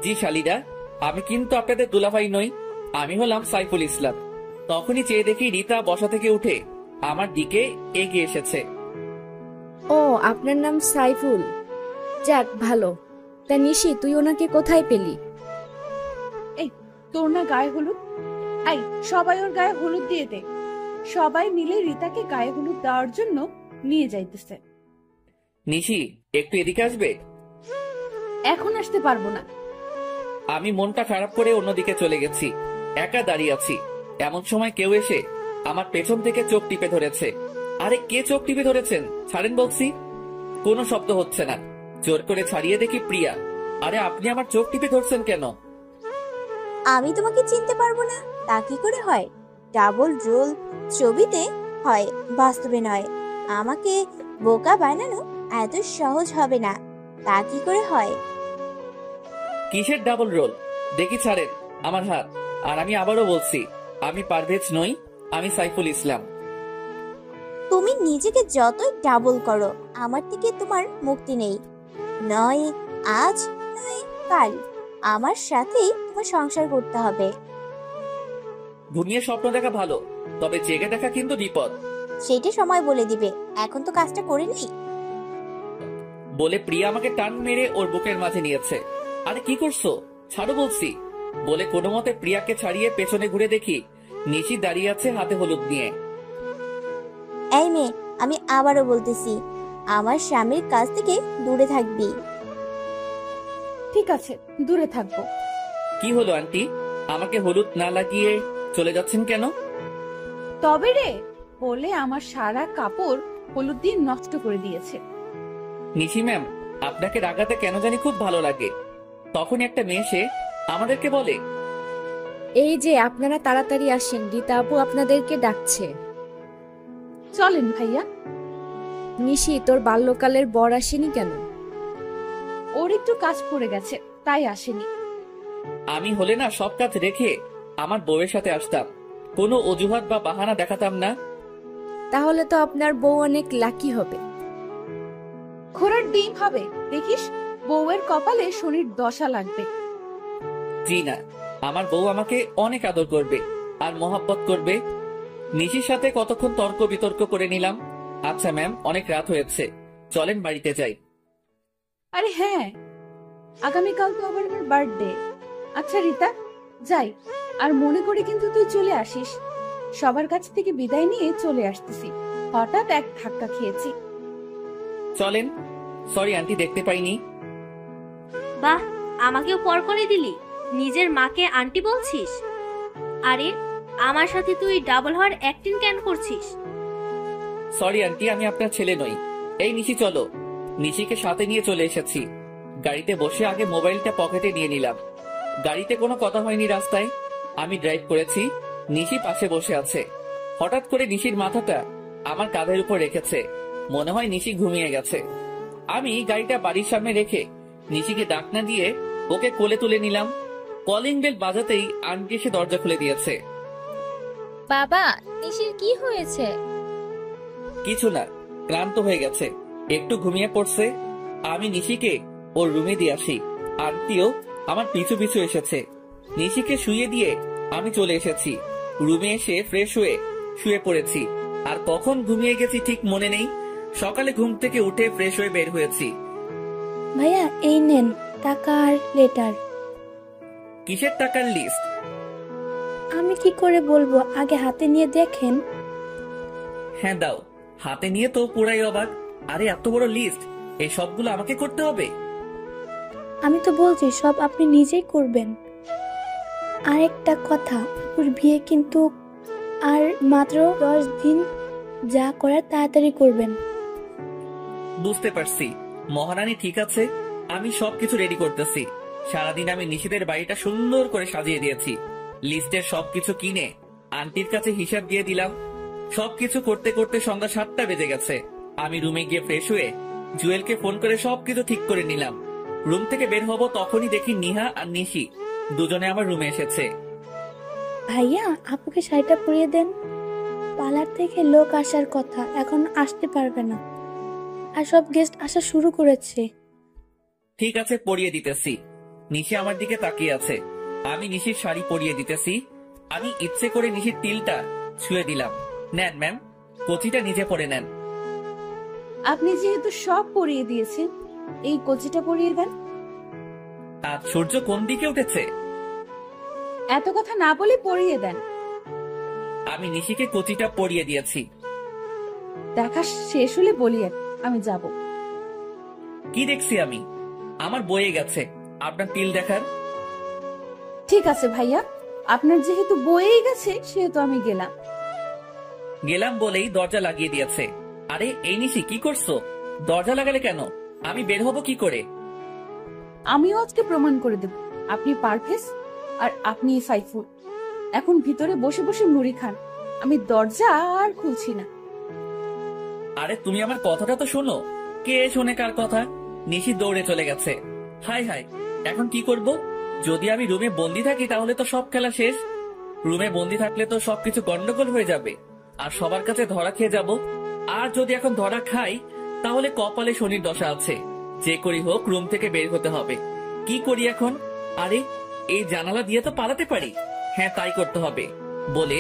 জি শালিরা, আমি কিন্তু আপনাদের দুলাভাই নই, আমি হলাম সাইফুল ইসলাম। তখনই চেয়ে দেখি রিতা বসা থেকে উঠে আমার দিকে এগিয়ে এসেছে। ও, আপনার নাম সাইফুল? যাক ভালো। তা নিশি, তুই ওনাকে কোথায় পেলি? এই, তোর না গায়ে হলুদ? আই, সবাই ওর গায়ে হলুদ দিয়ে দে। সবাই মিলে রিতাকে গায়ে হলুদ দেওয়ার জন্য নিয়ে যাইতেছে। নিশি, একটু এদিকে আসবে? এখন আসতে পারবো না। আমি মনটা খারাপ করে অন্যদিকে চলে গেছি। একা দাঁড়িয়ে আছি, এমন সময় কেউ এসে আমার পেছন থেকে চোখ টিপে ধরেছে। আরে কে চোখ টিপে ধরেছেন? ছাড়েন বলছি। কোনো শব্দ হচ্ছে না। জোর করে ছাড়িয়ে দেখি প্রিয়া। আরে আপনি আমার চোখ টিপে ধরছেন কেন? আমি তোমাকে চিনতে পারবো না তা কি করে হয়? ডাবল রোল ছবিতে হয়, বাস্তবে নয়। আমাকে বোকা বানানো এত সহজ হবে না, তা কি করে হয়? কিসের ডাবল রোল? দেখি ছাড়েন আমার হাত। আর আমি আবারও বলছি, আমি পারভেজ নই, আমি সাইফুল ইসলাম। তুমি নিজেকে যতই ডাবল করো, আমার থেকে তোমার মুক্তি নেই। নয় আজ, নয় কাল, আমার সাথেই তোমার সংসার করতে হবে। ঘুমিয়ে স্বপ্ন দেখা ভালো, তবে জেগে দেখা কিন্তু বিপদ। সেইটা সময় বলে দিবে, এখন তো কাজটা করে নেই। বলে প্রিয়া আমাকে টান মেরে ওর বুকের মাঝে নিয়েছে। আরে কি করছো, ছাড়ো বলছি। বলে কোনো মতে প্রিয়াকে ছাড়িয়ে পেছনে ঘুরে দেখি নিশি দাঁড়িয়ে আছে হাতে হলুদ নিয়ে। এই মেয়ে, আমি আবারও বলতেছি, আমার স্বামীর কাছ থেকে দূরে থাকবি। ঠিক আছে, দূরে থাকবো। কি হলো আন্টি, আমাকে হলুদ না লাগিয়ে চলে যাচ্ছেন কেন? তবে রে, বলে আমার সারা কাপড় হলুদ দিয়ে নষ্ট করে দিয়েছে। নিশি ম্যাম, আপনাকে রাগাতে কেন জানি খুব ভালো লাগে। তখন একটা মেয়ে এসে আমাদেরকে বলে, এই যে আপনারা তাড়াতাড়ি আসেন, রীতা আপু আপনাদেরকে ডাকছে। চলেন ভাইয়া। নিশি, তোর বাল্যকালের বর আসেনি কেন? ওর একটু কাজ পড়ে গেছে, তাই আসেনি। আমি হলে না সব কাজ রেখে আমার বউয়ের সাথে আসতাম, কোনো অজুহাত বা বাহানা দেখাতাম না। তাহলে তো আপনার বউ অনেক লাকি হবে। ঘোড়ার ডিম হবে, দেখিস বউয়ের কপালে শনির দশা লাগবে। জি না, আমার বউ আমাকে অনেক আদর করবে আর মহব্বত করবে। নিশির সাথে কতক্ষণ তর্ক বিতর্ক করে নিলাম। আচ্ছা ম্যাম, অনেক রাত হয়েছে, চলেন বাড়িতে যাই। আরে হ্যাঁ, আগামীকাল তো আবার আমার বার্থডে। আচ্ছা রীতা, যাই। আর মনে করে কিন্তু তুই চলে আসিস। সবার কাছ থেকে বিদায় নিয়ে চলে আসতেছি, হঠাৎ এক ধাক্কা খেয়েছি। চলেন। সরি আন্টি, দেখতে পাইনি। বাহ, আমাকেও পর করে দিলি, নিজের মাকে আন্টি বলছিস। আরে আমার সাথে তুই ডাবল হওয়ার অ্যাক্টিং কেন করছিস? সরি আন্টি, আমি আপনার ছেলে নই। এই নিশি চলো। নিশিকে সাথে নিয়ে চলে এসেছি। গাড়িতে বসে আগে মোবাইলটা পকেটে নিয়ে নিলাম। গাড়িতে কোনো কথা হয়নি রাস্তায়, আমি ড্রাইভ করেছি, নিশি পাশে বসে আছে। হঠাৎ করে নিশির মাথাটা আমার কাঁধের উপর রেখেছে, মনে হয় নিশি ঘুমিয়ে গেছে। আমি গাড়িটা বাড়ির সামনে রেখে নিশিকে ডাক না দিয়ে ওকে কোলে তুলে নিলাম। কলিং বেল বাজাতেই আন্টি এসে দরজা খুলে দিয়েছে। বাবা, নিশির কি হয়েছে? কিছু না, ক্লান্ত হয়ে গেছে, একটু ঘুমিয়ে পড়ছে। আমি নিশিকে ওর রুমে দিয়ে আসি। আন্টিও আমার পিছু পিছু এসেছে। নিশিকে শুয়ে দিয়ে আমি চলে এসেছি। রুমে এসে ফ্রেশ হয়ে শুয়ে পড়েছি। আর কখন ঘুমিয়ে গেছি ঠিক মনে নেই। সকালে ঘুম থেকে উঠে ফ্রেশ হয়ে বের হয়েছি। ভাইয়া, এই নেন টাকা আর লেটার। কিসের টাকার লিস্ট? আমি কি করে বলবো, আগে হাতে নিয়ে দেখেন। হ্যাঁ দাও। হাতে নিয়ে তো পুরাই অবাক। আরে এত বড় লিস্ট, এই সবগুলো আমাকে করতে হবে? আমি তো বলছি সব আপনি নিজেই করবেন। আর একটা কথা, আপুর বিয়ে কিন্তু আর মাত্র 10 দিন, যা করার তাড়াতাড়ি করবেন। বুঝতে পারছি মহারানী, ঠিক আছে, আমি সবকিছু রেডি করতেছি। সারাদিন আমি নিশিদের বাড়িটা সুন্দর করে সাজিয়ে দিয়েছি। লিস্টের সবকিছু কিনে আন্টির কাছে হিসাব দিয়ে দিলাম। সবকিছু করতে করতে সন্ধ্যা 7টা বেজে গেছে। আমি রুমে গিয়ে ফ্রেশ হয়ে জুয়েলকে ফোন করে সবকিছু ঠিক করে নিলাম। রুম থেকে বের হব তখনই দেখি নিহা আর নিশি দুজনে আমার রুমে এসেছে। ভাইয়া, আপুকে শাড়িটা পরিয়ে দেন। পার্লার থেকে লোক আসার কথা, এখন আসতে পারবে না। আর সব গেস্ট আসা শুরু করেছে। ঠিক আছে, পরিয়ে দিতেছি। নিশি আমার দিকে তাকিয়ে আছে। আমি নিশির শাড়ি পরিয়ে দিতেছি। আমি ইচ্ছে করে নিশির তিলটা ছুঁয়ে দিলাম। নেন ম্যাম, কচিটা নিজে পরে নেন। আপনি যেহেতু সব পরিয়ে দিয়েছেন, এই কচিটা পরিয়ে দেন। আর সূর্য কোন দিকে উঠেছে? এত কথা না বলে পরিয়ে দেন। আমি নিশিকে কচিটা পরিয়ে দিয়েছি। দেখা শেষ হলে বলিয়েন, আমি যাব। কি দেখছি আমি? আমার বয়ে গেছে আপনার তিল দেখার। ঠিক আছে ভাইয়া, আপনার যেহেতু বয়েই গেছে সেহেতু আমি গেলাম। গেলাম বলেই দরজা লাগিয়ে দিয়েছে। আরে এই নিশি, কি করছো? দরজা লাগালে কেন? আমি বের হব কি করে? আমিও আজকে প্রমাণ করে দেব আপনি পারভেজ আর আপনি সাইফুল। এখন ভিতরে বসে বসে মুড়ি খান, আমি দরজা আর খুলছি না। আরে তুমি আমার কথাটা তো শোনো। কে শোনে কার কথা? নিশি দৌড়ে চলে গেছে। হাই হাই, এখন কি করব? যদি আমি রুমে বন্দি থাকি তাহলে তো সব খেলা শেষ। রুমে বন্দি থাকলে তো সবকিছু গন্ডগোল হয়ে যাবে আর সবার কাছে ধরা খেয়ে যাব। আর যদি এখন ধরা খাই তাহলে কপালে শনির দশা আছে। যে করি হোক রুম থেকে বের হতে হবে। কি করি এখন? আরে এই জানালা দিয়ে তো পালাতে পারি। হ্যাঁ, তাই করতে হবে বলে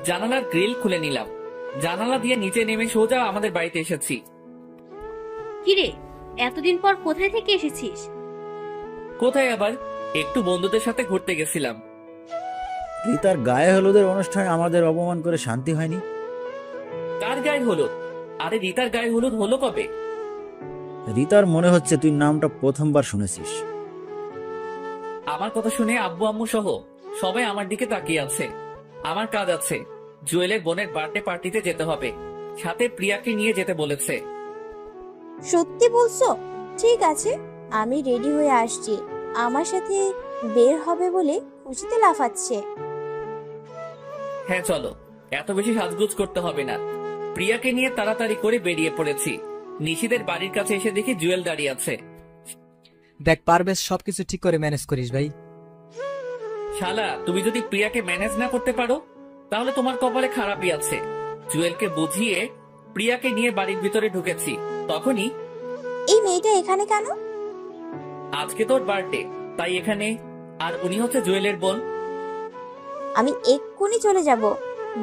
জানালার গ্রিল খুলে নিলাম। জানালা দিয়ে নিচে নেমে সোজা আমাদের বাড়িতে এসেছি। কিরে, এতদিন পর কোথায় থেকে এসেছিস? কোথায় আবার, একটু বন্ধুদের সাথে ঘুরতে গেছিলাম। রিতার গায়ে হলুদের অনুষ্ঠানে আমাদের অপমান করে শান্তি হয়নি। কার গায়ে হলুদ? আরে রিতার গায়ে হলুদ হলো কবে? রিতার মনে হচ্ছে তুই নামটা প্রথমবার শুনেছিস। আমার কথা শুনে আব্বু আম্মু সহ সবাই আমার দিকে তাকিয়ে আছে। আমার কাজ আছে, জুয়েলের বোনের বার্থডে পার্টিতে যেতে হবে, সাথে প্রিয়াকে নিয়ে যেতে বলেছে। সত্যি বলছো? ঠিক আছে, আমি রেডি হয়ে আসছি। আমার সাথে বের হবে বলে খুশিতে লাফাচ্ছে। হ্যাঁ চলো, এত বেশি সাজগুজ করতে হবে না। প্রিয়াকে নিয়ে তাড়াতাড়ি করে বেরিয়ে পড়েছি। নিশিদের বাড়ির কাছে এসে দেখি জুয়েল দাঁড়িয়ে আছে। দেখ পারভেজ, সবকিছু ঠিক করে ম্যানেজ করিস ভাই। শালা, তুমি যদি প্রিয়াকে ম্যানেজ না করতে পারো তাহলে তোমার কপালে খারাপই আছে। জুয়েলকে বুঝিয়ে প্রিয়াকে নিয়ে বাড়ির ভিতরে ঢুকেছি, তখনই এই মেয়েটা এখানে কেন? আজকে তোর বার্থডে, তাই এখানে। আর উনি হচ্ছে জুয়েলের বোন। আমি এক্ষুনি চলে যাব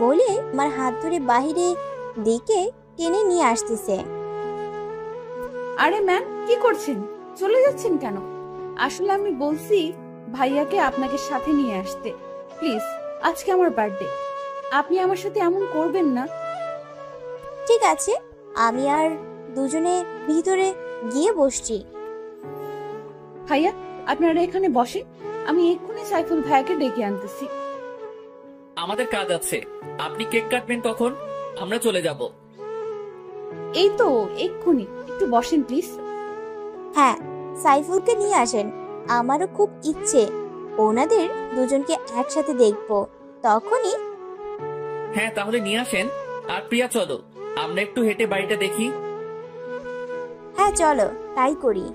বলে আমার হাত ধরে বাহিরে দিকে টেনে নিয়ে আসতেছে। আরে ম্যাম, কি করছেন? চলে যাচ্ছেন কেন? আসলে আমি বলছি ভাইয়াকে আপনাকে সাথে নিয়ে আসতে। প্লিজ, আজকে আমার বার্থডে, আপনি আমার সাথে এমন করবেন না। ঠিক আছে, আমি আর দুজনে ভিতরে গিয়ে বসছি। ভাইয়া, আপনারা এখানে বসেন, আমি এক্ষুনি সাইফুল ভাইয়াকে ডেকে আনতেছি। আমাদের কাজ আছে, আপনি কেক কাটবেন কখন? আমরা চলে যাব। এই তো এক্ষুনি, একটু বসেন প্লিজ। হ্যাঁ, সাইফুলকে নিয়ে আসেন। আমারও খুব ইচ্ছে ওনাদের দুজনকে একসাথে দেখবো। তখনই হ্যাঁ, তাহলে নিয়ে আসেন। আর প্রিয়া চলো, আমরা একটু হেঁটে বাড়িটা দেখি। হ্যাঁ চলো, তাই করি।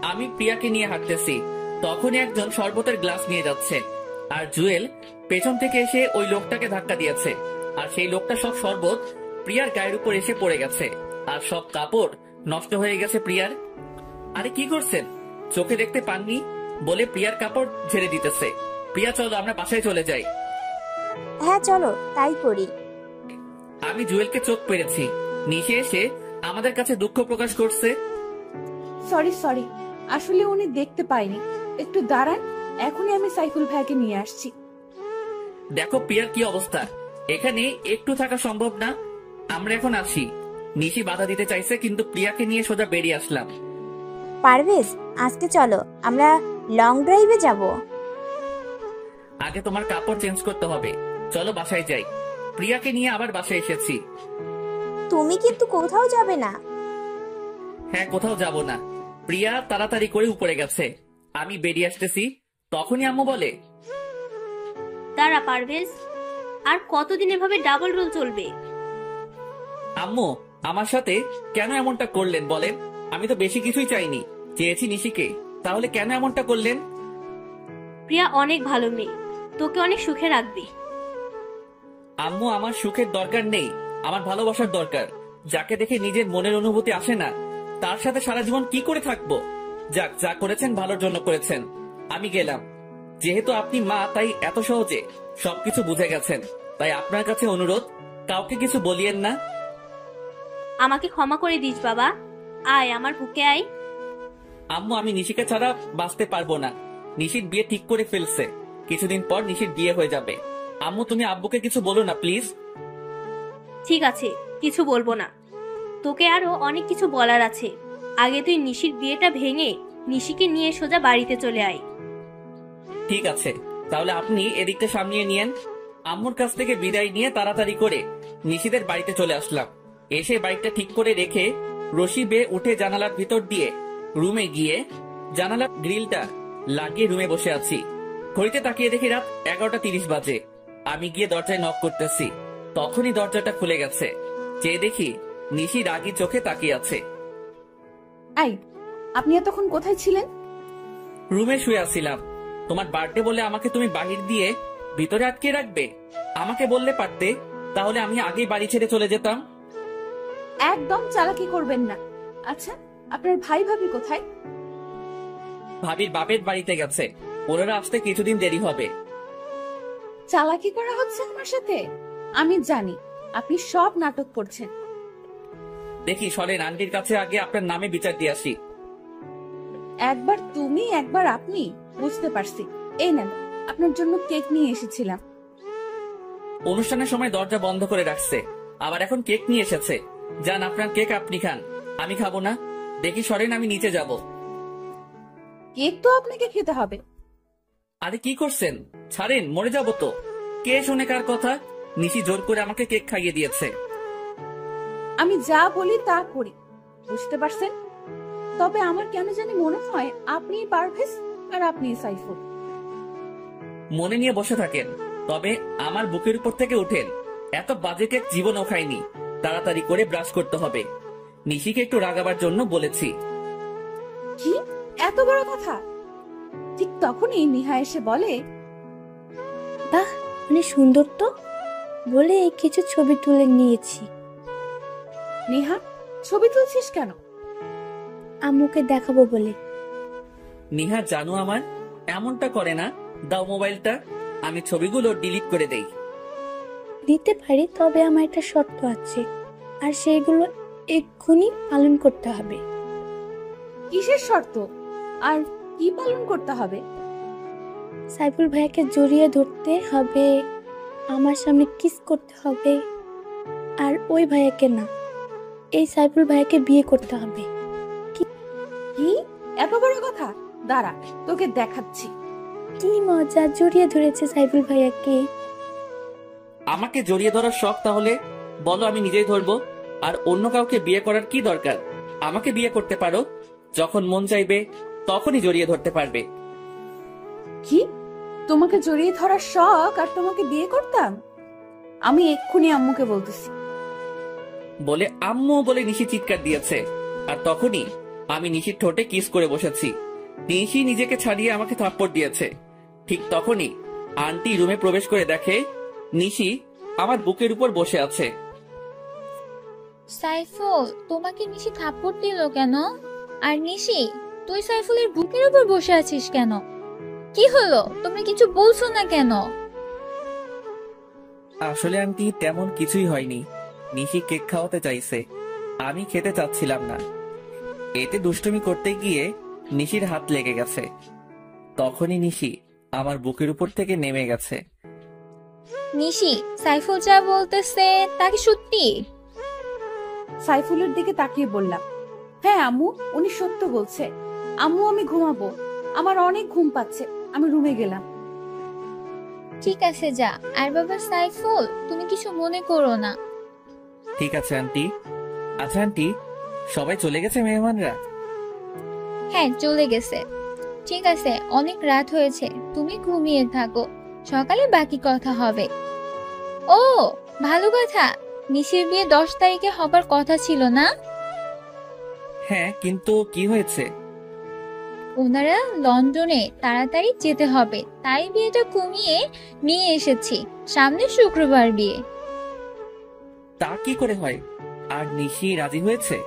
আমি প্রিয়াকে নিয়ে হাঁটতেছি, তখনই একজন শরবতের গ্লাস নিয়ে যাচ্ছে। আর জুয়েল পেছন থেকে এসে ওই লোকটাকে ধাক্কা দিয়েছে। আর সেই লোকটা সব শরবত প্রিয়ার গায়ের উপর এসে পড়ে গেছে, আর সব কাপড় নষ্ট হয়ে গেছে প্রিয়ার। আরে কি করছেন, চোখে দেখতে পাননি বলে প্রিয়ার কাপড় ঝেড়ে দিতেছে। প্রিয়া চলো, আমরা বাসায় চলে যাই। হ্যাঁ চলো, তাই করি। আমি জুয়েলকে চোখ পেরেছি। নিশে এসে আমাদের কাছে দুঃখ প্রকাশ করছে। সরি, আসলে উনি দেখতে পায়নি। একটু দাঁড়ান, এখনই আমি সাইফুল ভাইয়াকে নিয়ে আসছি। দেখো প্রিয়ার কি অবস্থা, এখানে একটু থাকা সম্ভব না। আমরা এখন আসি। নিশি বাধা দিতে চাইছে, কিন্তু প্রিয়াকে নিয়ে সোজা বেরিয়ে আসলাম। পারভেজ, আজকে চলো আমরা লং ড্রাইভে যাব। আগে তোমার কাপড় চেঞ্জ করতে হবে, চলো বাসায় যাই। প্রিয়াকে নিয়ে আবার বাসায় এসেছি। তুমি কিন্তু কোথাও যাবে না। হ্যাঁ, কোথাও যাব না। প্রিয়া তাড়াতাড়ি করে উপরে গেছে, আমি বেরিয়ে আসতেছি, তখনই আম্মু বলে, দাঁড়া পারভেজ, আর কতদিন এভাবে ডাবল রোল চলবে? আম্মু আমার সাথে কেন এমনটা করলেন বলেন? আমি তো বেশি কিছুই চাইনি, চেয়েছি নিশিকে, তাহলে কেন এমনটা করলেন? প্রিয়া অনেক ভালো মেয়ে, তোকে অনেক সুখে রাখবে। আম্মু, আমার সুখের দরকার নেই, আমার ভালোবাসার দরকার। যাকে দেখে নিজের মনের অনুভূতি আসে না, তার সাথে সারা জীবন কি করে থাকবো? যাক, যা করেছেন ভালোর জন্য করেছেন, আমি গেলাম। যেহেতু আপনি মা, তাই এত সহজে সবকিছু বুঝে গেছেন, তাই আপনার কাছে অনুরোধ, কাউকে কিছু বলিয়েন না। আমাকে ক্ষমা করে দিস বাবা, আয় আমার বুকে আয়। আম্মু, আমি নিশিকে ছাড়া বাঁচতে পারবো না। নিশির বিয়ে ঠিক করে ফেলছে, কিছুদিন পর নিশির বিয়ে হয়ে যাবে। আম্মু, তুমি আব্বুকে কিছু বলো না প্লিজ। ঠিক আছে, কিছু বলবো না। তোকে আরো অনেক কিছু বলার আছে। আগে তুই নিশির বিয়েটা ভেঙে নিশিকে নিয়ে সোজা বাড়িতে চলে আয়। ঠিক আছে, তাহলে আপনি এদিকটা সামলিয়ে নিয়েন। আম্মুর কাছ থেকে বিদায় নিয়ে তাড়াতাড়ি করে নিশিদের বাড়িতে চলে আসলাম। এসে বাইকটা ঠিক করে রেখে রশি বেয়ে উঠে জানালার ভিতর দিয়ে রুমে গিয়ে জানালার গ্রিলটা লাগিয়ে রুমে বসে আছি। ঘড়িতে তাকিয়ে দেখি রাত 11:30 বাজে। আমি গিয়ে দরজায় নক করতেছি, তখনই দরজাটা খুলে গেছে। চেয়ে দেখি নিশি রাগী চোখে তাকিয়ে আছে। আই, আপনি এতক্ষণ কোথায় ছিলেন? রুমে শুয়ে আছিলাম। তোমার বার্থডে বলে আমাকে তুমি বাহির দিয়ে ভিতরে আটকে রাখবে? আমাকে বললে পারতে, তাহলে আমি আগেই বাড়ি ছেড়ে চলে যেতাম। একদম চালাকি করবেন না। আচ্ছা, আপনার ভাই ভাবি কোথায়? ভাবির বাপের বাড়িতে গেছে, ওনারা আসতে কিছুদিন দেরি হবে। চালাকি করা হচ্ছে আমার সাথে? আমি জানি আপনি সব নাটক করছেন। দেখি সরেন, আন্টির কাছে আগে আপনার নামে বিচার দিয়ে আসি। একবার তুমি একবার আপনি, বুঝতে পারছি। এই নেন, আপনার জন্য কেক নিয়ে এসেছিলাম। অনুষ্ঠানের সময় দরজা বন্ধ করে রাখছে, আবার এখন কেক নিয়ে এসেছে। যান, আপনার কেক আপনি খান, আমি খাবো না। দেখি সরেন, আমি নিচে যাব। কেক তো আপনাকে খেতে হবে। আরে কি করছেন, ছাড়েন, মরে যাবো তো। কে শুনে কার কথা? নিশি জোর করে আমাকে কেক খাইয়ে দিয়েছে। আমি যা বলি তা করি, বুঝতে পারছেন? তবে আমার কেন জানি মনে হয় আপনি পারভেজ আর আপনি সাইফুল। মনে নিয়ে বসে থাকেন, তবে আমার বুকের উপর থেকে উঠেন। এত বাজে কেক জীবনও খাইনি। তাড়াতাড়ি করে ব্রাশ করতে হবে। নিশিকে একটু রাগাবার জন্য বলেছি। কি এত বড় কথা? ঠিক তখনই নিহা এসে বলে, বাহ, অনেক সুন্দর তো, বলে কিছু ছবি তুলে নিয়েছি। নিহা, ছবি তুলছিস কেন? আম্মুকে দেখাবো বলে। নিহা জানো আমার এমনটা করে না। দাও মোবাইলটা, আমি ছবিগুলো ডিলিট করে দেই। দিতে পারি, তবে আমার একটা শর্ত আছে, আর সেইগুলো এক্ষুনি পালন করতে হবে। কিসের শর্ত আর কি পালন করতে হবে? সাইফুল ভাইয়াকে জড়িয়ে ধরতে হবে, আমার সামনে কিস করতে হবে, আর ওই ভাইয়াকে না, এই সাইফুল ভাইয়াকে বিয়ে করতে হবে। কি এত বড় কথা? দাঁড়া, তোকে দেখাচ্ছি। কি মজা, জড়িয়ে ধরেছে সাইফুল ভাইয়াকে। আমাকে জড়িয়ে ধরার শখ? তাহলে বলো, আমি নিজেই ধরবো। আর অন্য কাউকে বিয়ে করার কি দরকার? আমাকে বিয়ে করতে পারো, যখন মন চাইবে তখনই জড়িয়ে ধরতে পারবে। কি, তোমাকে জড়িয়ে ধরার শখ আর তোমাকে বিয়ে করতাম? আমি এক্ষুনি আম্মুকে বলতেছি। বলে আম্মু বলে নিশি চিৎকার দিয়েছে, আর তখনই আমি নিশির ঠোঁটে কিস করে বসেছি। নিশি নিজেকে ছাড়িয়ে আমাকে থাপ্পড় দিয়েছে। ঠিক তখনই আন্টি রুমে প্রবেশ করে দেখে নিশি আমার বুকের উপর বসে আছে। সাইফুল, তোমাকে নিশি থাপ্পড় দিল কেন? আর নিশি, তুই সাইফুলের বুকের উপর বসে আছিস কেন? কি হলো, তুমি কিছু বলছো না কেন? আসলে আন্টি তেমন কিছুই হয়নি। নিশি কেক খাওয়াতে চাইছে, আমি খেতে চাচ্ছিলাম না। এতে দুষ্টুমি করতে গিয়ে নিশির হাত লেগে গেছে। তখনই নিশি আমার বুকের উপর থেকে নেমে গেছে। নিশি, সাইফুল যা বলতেছে তা কি সত্যি? সাইফুলের দিকে তাকিয়ে বললাম, হ্যাঁ আম্মু, উনি সত্য বলছে। আম্মু, আমি ঘুমাবো, আমার অনেক ঘুম পাচ্ছে, আমি রুমে গেলাম। ঠিক আছে, যা। আর বাবা সাইফুল, তুমি কিছু মনে করো না। ঠিক আছে আন্টি। আচ্ছা আন্টি, সবাই চলে গেছে মেহমানরা? হ্যাঁ, চলে গেছে। ঠিক আছে, অনেক রাত হয়েছে, তুমি ঘুমিয়ে থাকো, সকালে বাকি কথা হবে। ও ভালো কথা, নিশির বিয়ে 10 তারিখে হবার কথা ছিল না? হ্যাঁ, কিন্তু কি হয়েছে? ওনারা লন্ডনে তাড়াতাড়ি যেতে হবে, তাই বিয়েটা কমিয়ে নিয়ে এসেছি। সামনে শুক্রবার বিয়ে। তা কি করে হয়? আর নিশি রাজি হয়েছে?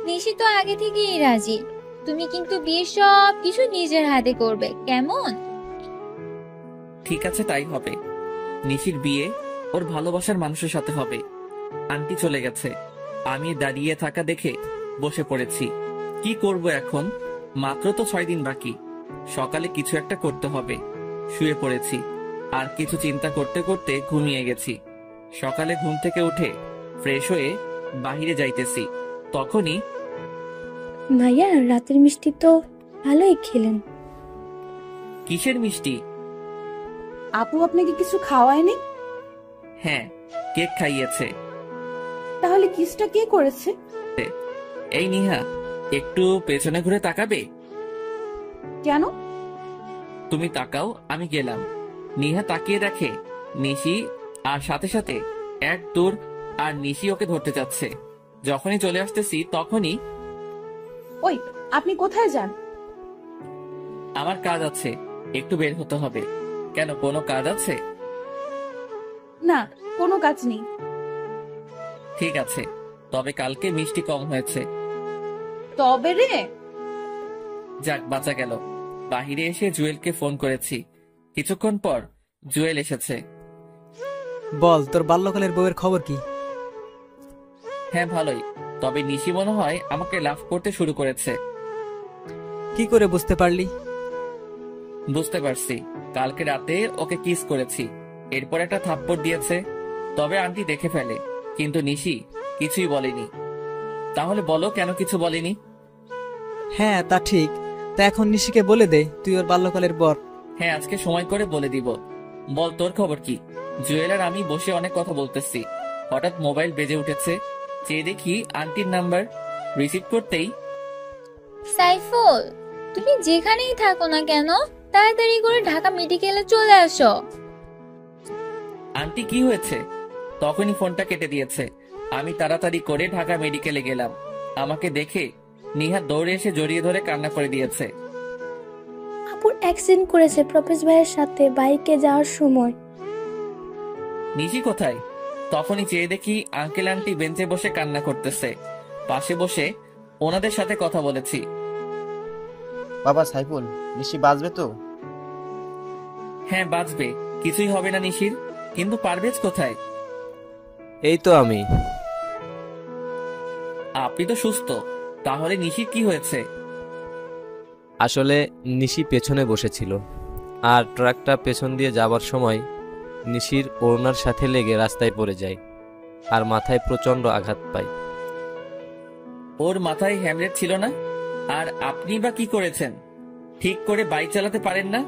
নিশি তো আগে থেকেই রাজি। তুমি কিন্তু বিয়ে সব কিছু নিজের হাতে করবে, কেমন? ঠিক আছে, তাই হবে। নিশির বিয়ে ওর ভালোবাসার মানুষের সাথে হবে। আন্টি চলে গেছে, আমি দাঁড়িয়ে থাকা দেখে বসে পড়েছি। কি করব এখন? মাত্র তো 6 দিন বাকি। সকালে কিছু একটা করতে হবে। শুয়ে পড়েছি, আর কিছু চিন্তা করতে করতে ঘুমিয়ে গেছি। সকালে ঘুম থেকে উঠে ফ্রেশ হয়ে বাহিরে যাইতেছি, তখনই ভাইয়া, রাতের মিষ্টি তো ভালোই খেলেন। কিসের মিষ্টি? আপু আপনাকে কিছু খাওয়ায়নি? হ্যাঁ, কেক খাইয়েছে। তাহলে কিসটা কে করেছে? এই নিহা, একটু পেছনে ঘুরে তাকাবে? কেন? তুমি তাকাও, আমি গেলাম। নিহা তাকিয়ে দেখে নিশি, আর সাথে সাথে এক দৌড়, আর নিশি ওকে ধরতে যাচ্ছে। যখনই চলে আসতেছি তখনই, ওই, আপনি কোথায় যান? আমার কাজ আছে, একটু বের হতে হবে। কেন, কোনো কাজ আছে? না, কোনো কাজ নেই। ঠিক আছে, তবে কালকে মিষ্টি কম হয়েছে। তবে রে, যাক, বাঁচা গেল। বাহিরে এসে জুয়েলকে ফোন করেছি। কিছুক্ষণ পর জুয়েল এসেছে। বল, তোর বাল্যকালের বউয়ের খবর কি? হ্যাঁ ভালোই, তবে নিশি মনে হয় আমাকে লাভ করতে শুরু করেছে। কি করে বুঝতে পারলি? বুঝতে পারছি, কালকে রাতে ওকে কিস করেছি, এরপর একটা থাপ্পড় দিয়েছে। তবে আন্টি দেখে ফেলে, কিন্তু নিশি কিছুই বলেনি। তাহলে বলো কেন কিছু বলেনি? হ্যাঁ তা ঠিক, তা এখন নিশিকে বলে দে তুই ওর বাল্যকালের বর। হ্যাঁ, আজকে সময় করে বলে দিব। বল তোর খবর কি? জুয়েল আর আমি বসে অনেক কথা বলতেছি, হঠাৎ মোবাইল বেজে উঠেছে, চেয়ে দেখি আন্টির নাম্বার। রিসিভ করতেই, সাইফুল, তুমি যেখানেই থাকো না কেন তাড়াতাড়ি করে ঢাকা মেডিকেলে চলে আসো। আন্টি কি হয়েছে? তখনই ফোনটা কেটে দিয়েছে। আমি তাড়াতাড়ি করে ঢাকা মেডিকেলে গেলাম। আমাকে দেখে নিহাত দৌড়ে এসে জড়িয়ে ধরে কান্না করে দিয়েছে। আপুর অ্যাক্সিডেন্ট করেছে প্রফেস ভাইয়ের সাথে বাইকে যাওয়ার সময়। নিশি কোথায়? তখনই চেয়ে দেখি আঙ্কেল আন্টি বেঞ্চে বসে কান্না করতেছে। পাশে বসে ওনাদের সাথে কথা বলেছি। বাবা সাইফুল, নিশি বাঁচবে তো? হ্যাঁ বাঁচবে, কিছুই হবে না নিশির। কিন্তু পারভেজ কোথায়? এই তো আমি। আপনি তো সুস্থ, তাহলে নিশির কি হয়েছে? আসলে নিশি পেছনে বসেছিল, আর ট্রাকটা পেছন দিয়ে যাবার সময় নিশির ওড়নার সাথে লেগে রাস্তায় পড়ে যায় আর মাথায় প্রচন্ড আঘাত পায়। ওর মাথায় হ্যামলেট ছিল না? আর আপনি বা কি করেছেন? ঠিক করে বাইক চালাতে পারেন না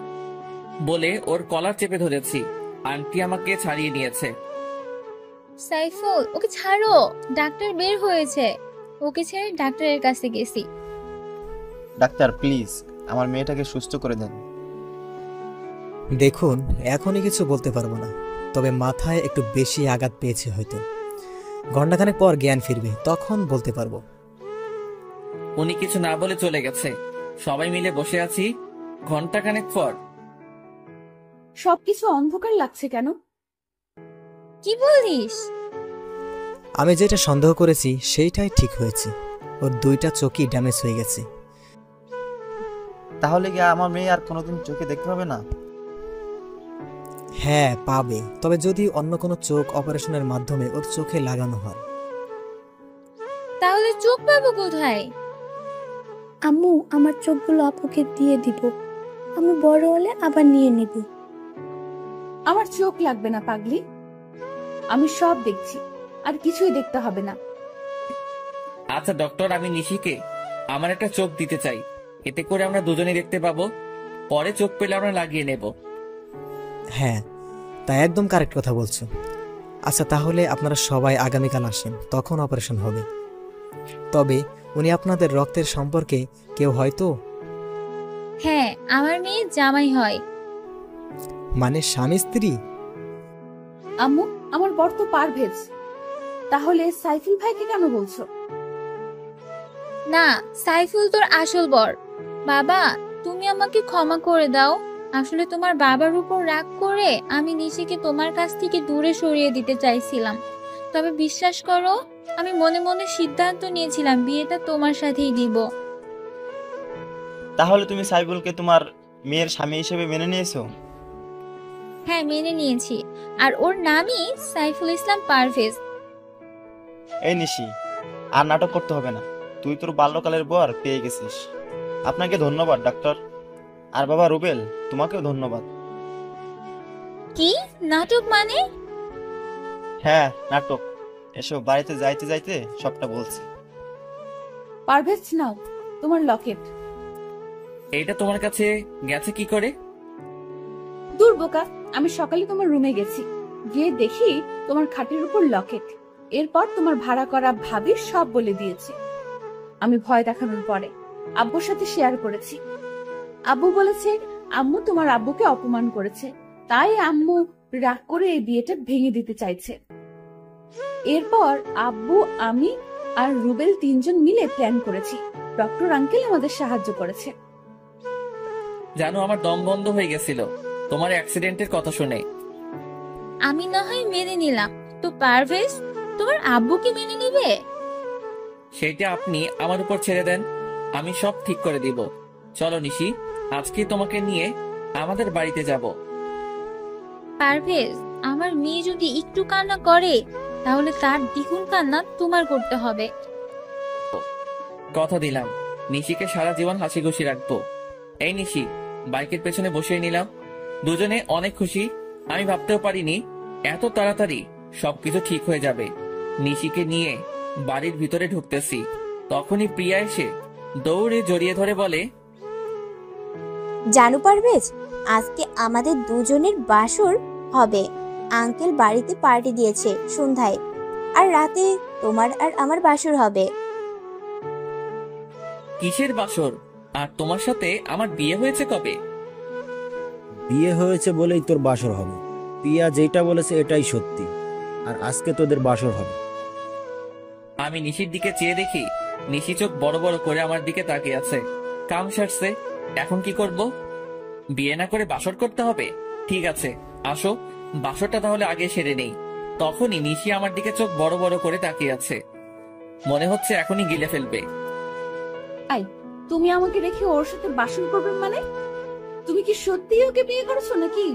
বলে ওর কলার চেপে ধরেছি। আন্টি আমাকে ছাড়িয়ে নিয়েছে। সাইফুল, ওকে ছাড়ো, ডাক্তার বের হয়েছে। ওকে ছেড়ে ডাক্তারের কাছে গেছি। ডাক্তার প্লিজ আমার মেয়েটাকে সুস্থ করে দেন। দেখুন, এখনই কিছু বলতে পারবো না, তবে মাথায় একটু বেশি আঘাত পেয়েছে হয়তো। ঘন্টাখানেক পর জ্ঞান ফিরবে, তখন বলতে পারবো। উনি কিছু না বলে চলে গেছে। সবাই মিলে বসে আছি। ঘন্টাখানেক পর সবকিছু অন্ধকার লাগছে কেন? কি বলিস? আমি যেটা সন্দেহ করেছি সেইটাই ঠিক হয়েছে। ওর দুইটা চোখই ড্যামেজ হয়ে গেছে। তাহলে কি আমার মেয়ে আর কোনোদিন চোখে দেখতে পাবে না? হ্যাঁ পাবে, তবে যদি অন্য কোনো চোখ অপারেশনের মাধ্যমে ওর চোখে লাগানো হয়। তাহলে চোখ পাবো কোথায়? আম্মু, আমার চোখগুলো আপুকে দিয়ে দিব, আমি বড় হলে আবার নিয়ে নিব। আমার চোখ লাগবে না পাগলি, আমি সব দেখছি, আর কিছুই দেখতে হবে না। আচ্ছা ডক্টর, আমি নিশিকে আমার একটা চোখ দিতে চাই, এতে করে আমরা দুজনে দেখতে পাবো। পরে চোখ পেলে আমরা লাগিয়ে নেব। হ্যাঁ, তা একদম কারেক্ট কথা বলছো। আচ্ছা তাহলে আপনারা সবাই আগামীকাল আসেন, তখন অপারেশন হবে। তবে উনি আপনাদের রক্তের সম্পর্কে কেউ হয়তো? হ্যাঁ, আমার মেয়ে জামাই হয়। মানে স্বামী স্ত্রী? আম্মু, আমার বর তো পারভেজ, তাহলে সাইফুল ভাইকে কেন বলছো? না, সাইফুল তোর আসল বর। বাবা, তুমি আমাকে ক্ষমা করে দাও। আসলে তোমার বাবার উপর রাগ করে আমি নিশিকে তোমার কাছ থেকে দূরে সরিয়ে দিতে চাইছিলাম। তবে বিশ্বাস করো, আমি মনে মনে সিদ্ধান্ত নিয়েছিলাম বিয়েটা তোমার সাথেই দিব। তাহলে তুমি সাইফুলকে তোমার মেয়ের স্বামী হিসেবে মেনে নিয়েছো? হ্যাঁ, মেনে নিয়েছি, আর ওর নামই সাইফুল ইসলাম পারভেজ। এই নিশি, আর নাটক করতে হবে না, তুই তোর বাল্যকালের বর পেয়ে গেছিস। আপনাকে ধন্যবাদ ডাক্তার। আর বাবা রুবেল, তোমাকেও ধন্যবাদ। কি নাটক মানে? হ্যাঁ নাটক, এসো বাড়িতে যাইতে যাইতে সবটা বলছি। পারভেজ, নাও তোমার লকেট। এইটা তোমার কাছে গেছে কি করে? দূর বোকা, আমি সকালে তোমার রুমে গেছি, গিয়ে দেখি তোমার খাটের উপর লকেট। এরপর তোমার ভাড়া করা ভাবি সব বলে দিয়েছে। আমি ভয় দেখানোর পরে আব্বুর সাথে শেয়ার করেছি। আব্বু বলেছে আম্মু তোমার আব্বুকে অপমান করেছে, তাই আম্মু রাগ করে এই বিয়েটা ভেঙে দিতে চাইছে। এরপর আব্বু, আমি আর রুবেল তিনজন মিলে প্ল্যান করেছি। ডক্টর আঙ্কেল আমাদের সাহায্য করেছে। জানো, আমার দম বন্ধ হয়ে গেছিল তোমার অ্যাক্সিডেন্টের কথা শুনে। আমি না হয় মেনে নিলাম, তো পারভেজ তোমার আব্বুকে মেনে নিবে? সেইটা আপনি আমার উপর ছেড়ে দেন, আমি সব ঠিক করে দিব। চলো নিশি, আজকে তোমাকে নিয়ে আমাদের বাড়িতে যাব। পারভেজ, আমার মেয়ে যদি একটু কান্না করে তাহলে তার দ্বিগুণ কান্না তোমার করতে হবে। কথা দিলাম নিশিকে সারা জীবন হাসি খুশি রাখবো। এই নিশি, বাইকের পেছনে বসিয়ে নিলাম। দুজনে অনেক খুশি। আমি ভাবতেও পারিনি এত তাড়াতাড়ি সবকিছু ঠিক হয়ে যাবে। নিশিকে নিয়ে বাড়ির ভিতরে ঢুকতেছি, তখনই প্রিয়া এসে দৌড়ে জড়িয়ে ধরে বলে, জানো পারভেজ, আজকে আমাদের দুজনের বাসর হবে। আঙ্কেল বাড়িতে পার্টি দিয়েছে সন্ধ্যায়, আর রাতে তোমার আর আমার বাসর হবে। কিসের বাসর? আর তোমার সাথে আমার বিয়ে হয়েছে কবে? বিয়ে হয়েছে বলেই তোর বাসর হবে। পিয়া যেটা বলেছে এটাই সত্যি, আর আজকে তোদের বাসর হবে। আমি নিশির দিকে চেয়ে দেখি নিশি চোখ বড় বড় করে আমার দিকে তাকিয়ে আছে। কাম সারছে, এখন কি করব? বিয়ে না করে বাসর করতে হবে? ঠিক আছে, আসো বাসরটা তাহলে আগে সেরে নেই। তখনই নিশি আমার দিকে চোখ বড় বড় করে তাকিয়ে আছে, মনে হচ্ছে এখনই গিলে ফেলবে। আই, তুমি আমাকে রেখে ওর সাথে বাসর করবে মানে? তুমি কি সত্যিই ওকে বিয়ে করেছো নাকি?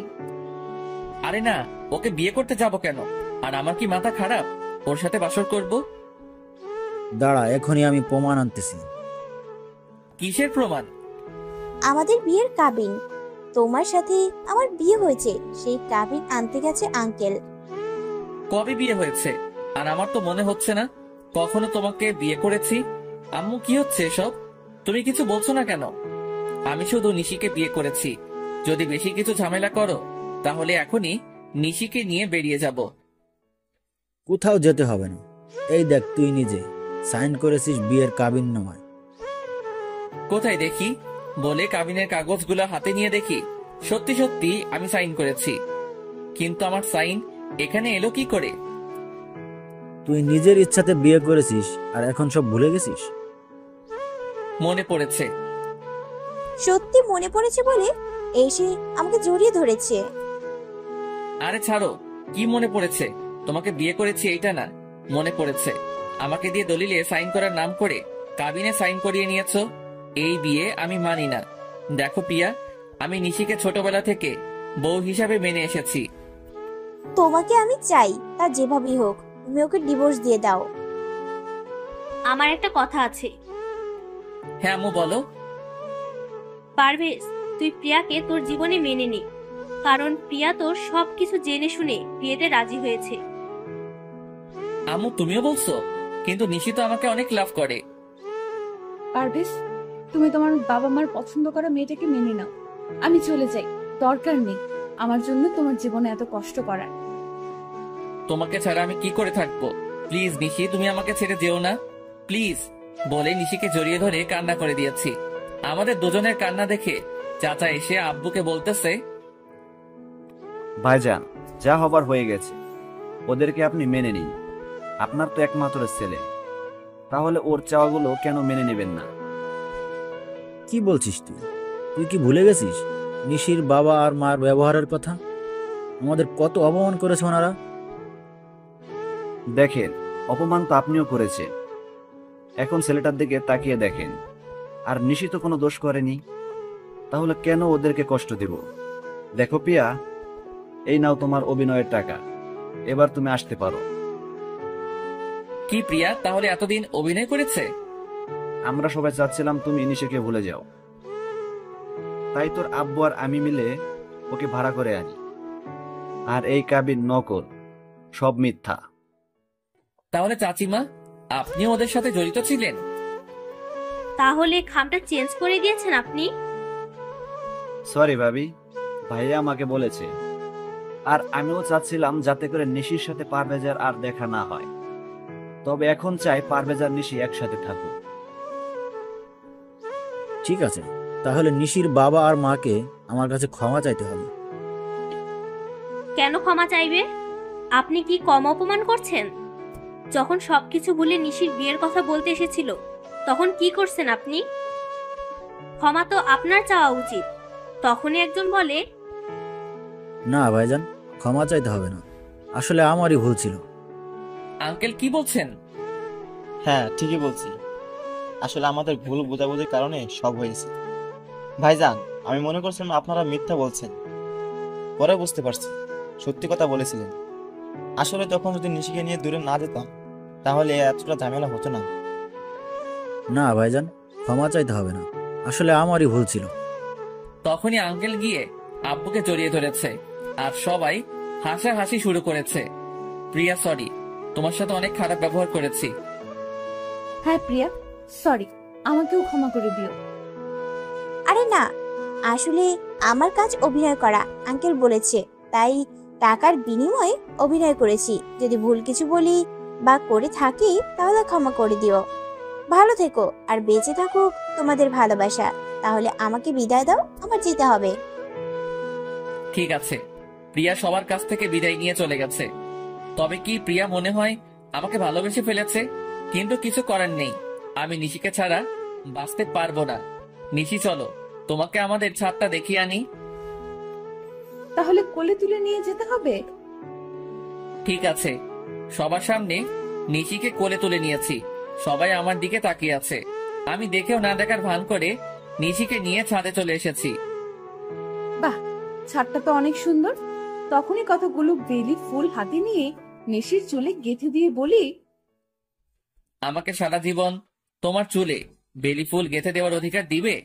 আরে না, ওকে বিয়ে করতে যাব কেন? আর আমার কি মাথা খারাপ ওর সাথে বাসর করব? দাঁড়া, এখনই আমি প্রমাণ আনতেছি। কিসের প্রমাণ? আমাদের বিয়ের কাবিন। তোমার সাথে আমার বিয়ে হয়েছে, সেই কাবিন আনতে গেছে আঙ্কেল। কবে বিয়ে হয়েছে? আর আমার তো মনে হচ্ছে না কখনো তোমাকে বিয়ে করেছি। আম্মু, কি হচ্ছে এসব? তুমি কিছু বলছো না কেন? আমি শুধু নিশিকে বিয়ে করেছি। যদি বেশি কিছু ঝামেলা করো তাহলে এখনই নিশিকে নিয়ে বেরিয়ে যাব। কোথাও যেতে হবে না। এই দেখ, তুই নিজে সাইন করেছিস বিয়ের কাবিননামায়। কোথায় দেখি? বলে কাবিনের কাগজগুলো হাতে নিয়ে দেখি সত্যি সত্যি আমি সাইন করেছি। কিন্তু আমার সাইন এখানে এলো কি করে? তুই নিজের ইচ্ছাতে বিয়ে করেছিস আর এখন সব ভুলে গেছিস? মনে পড়েছে। সত্যি মনে পড়েছে বলে এসে আমাকে জড়িয়ে ধরেছে। আরে ছাড়ো, কি মনে পড়েছে? তোমাকে বিয়ে করেছি এইটা না মনে পড়েছে? আমাকে দিয়ে দলিলে সাইন করার নাম করে কাবিনে সাইন করিয়ে নিয়েছো। এই বিয়ে আমি মানি না। দেখো প্রিয়া, আমি নিশিকে ছোটবেলা থেকে বউ হিসাবে মেনে এসেছি। তোমাকে আমি চাই, তা যেভাবেই হোক তুমি ওকে ডিভোর্স দিয়ে দাও। আমার একটা কথা আছে। হ্যাঁ আম্মু, বলো। পারভেজ, তুই প্রিয়াকে তোর জীবনে মেনে নি, কারণ প্রিয়া তোর সবকিছু জেনে শুনে বিয়েতে রাজি হয়েছে। আম্মু, তুমিও বলছো? কিন্তু নিশি তো আমাকে অনেক লাভ করে। পারভেজ, তুমি তোমার বাবা মার পছন্দ করা মেয়েটাকে মেনে নাও। আমি চলে যাই, দরকার নেই আমার জন্য তোমার জীবনে এত কষ্ট করার। তোমাকে ছাড়া আমি কি করে থাকবো? প্লিজ নিশি, তুমি আমাকে ছেড়ে যেও না প্লিজ। বলে নিশিকে জড়িয়ে ধরে কান্না করে দিয়েছি। আমাদের দুজনের কান্না দেখে চাচা এসে আব্বুকে বলতেছে, ভাইজান, যা হবার হয়ে গেছে, ওদেরকে আপনি মেনে নিন। আপনার তো একমাত্র ছেলে, তাহলে ওর চাওয়াগুলো কেন মেনে নেবেন না? কি বলছিস তুই? তুই কি ভুলে গেছিস নিশির বাবা আর মার ব্যবহারের কথা? আমাদের কত অপমান করেছে ওনারা। দেখেন, অপমান তো আপনিও করেছেন। এখন ছেলেটার দিকে তাকিয়ে দেখেন, আর নিশি তো কোনো দোষ করেনি, তাহলে কেন ওদেরকে কষ্ট দেব? দেখো পিয়া, এই নাও তোমার অভিনয়ের টাকা, এবার তুমি আসতে পারো। কি প্রিয়া তাহলে এতদিন অভিনয় করেছে? আমরা সবাই চাচ্ছিলাম তুমি নিশিকে ভুলে যাও, তাই তোর আব্বু আর আমি মিলে ওকে ভাড়া করে আনি। আর এই কাবিন নকল, সব মিথ্যা। তাহলে চাচিমা, আপনিও ওদের সাথে জড়িত ছিলেন? তাহলে খামটা চেঞ্জ করে দিয়েছেন আপনি? সরি ভাবি, ভাইয়া আমাকে বলেছে। আর আমিও চাচ্ছিলাম যাতে করে নিশির সাথে পারভেজার আর দেখা না হয়। তবে এখন চাই পারভেজার নিশি একসাথে থাকুক। ঠিক আছে, তাহলে নিশির বাবা আর মাকে আমার কাছে ক্ষমা চাইতে হবে। কেন ক্ষমা চাইবে? আপনি কি কম অপমান করছেন? যখন সবকিছু ভুলে নিশির বিয়ের কথা বলতে এসেছিল তখন কি করছেন আপনি? ক্ষমা তো আপনার চাওয়া উচিত। তখনই একজন বলে, না ভাইজান, ক্ষমা চাইতে হবে না, আসলে আমারই ভুল ছিল। আঙ্কেল কি বলছেন? হ্যাঁ, ঠিকই বলছি। আসলে আমাদের ভুল বোঝাবুঝির কারণে সব হয়েছে। ভাইজান, আমি মনে করছিলাম আপনারা মিথ্যা বলছেন, পরে বুঝতে পারছি সত্যি কথা বলেছিলেন। আসলে তখন যদি নিশিকে নিয়ে দূরে না যেতাম তাহলে এতটা ঝামেলা হতো না। না ভাইজান, ক্ষমা চাইতে হবে না, আসলে আমারই ভুল ছিল। তখনই আঙ্কেল গিয়ে আব্বুকে জড়িয়ে ধরেছে আর সবাই হাসাহাসি শুরু করেছে। প্রিয়া সরি, তোমার সাথে অনেক খারাপ ব্যবহার করেছি। হ্যাঁ প্রিয়া, সরি, আমাকেও ক্ষমা করে দিও। আরে না, আসলে আমার কাজ অভিনয় করা, আঙ্কেল বলেছে, তাই টাকার বিনিময়ে অভিনয় করেছি। যদি ভুল কিছু বলি বা করে থাকি তাহলে ক্ষমা করে দিও। ভালো থেকো আর বেঁচে থাকুক তোমাদের ভালোবাসা। তাহলে আমাকে বিদায় দাও, আমার যেতে হবে। ঠিক আছে, প্রিয়া সবার কাছ থেকে বিদায় নিয়ে চলে গেছে। তবে কি প্রিয়া মনে হয় আমাকে ভালোবেসে ফেলেছে? কিন্তু কিছু করার নেই, আমি নিশিকে ছাড়া বাঁচতে পারবো না। নিশি চলো, তোমাকে আমাদের ছাদটা দেখিয়ে আনি। তাহলে কোলে তুলে নিয়ে যেতে হবে? ঠিক আছে। সবার সামনে নিশিকে কোলে তুলে নিয়েছি, সবাই আমার দিকে তাকিয়ে আছে। আমি দেখেও না দেখার ভান করে নিশিকে নিয়ে ছাদে চলে এসেছি। বাহ, ছাদটা তো অনেক সুন্দর। তখনই কতগুলো বেলি ফুল হাতে নিয়ে নিশির চুলে গেঁথে দিয়ে বলি, আমাকে সারা জীবন তোমার চুলে বেলি ফুল গেঁথে দেওয়ার অধিকার দিবে?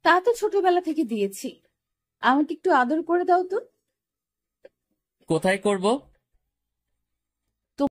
তা তো ছোটবেলা থেকে দিয়েছি, আমাকে একটু আদর করে দাও তো। কোথায় করব?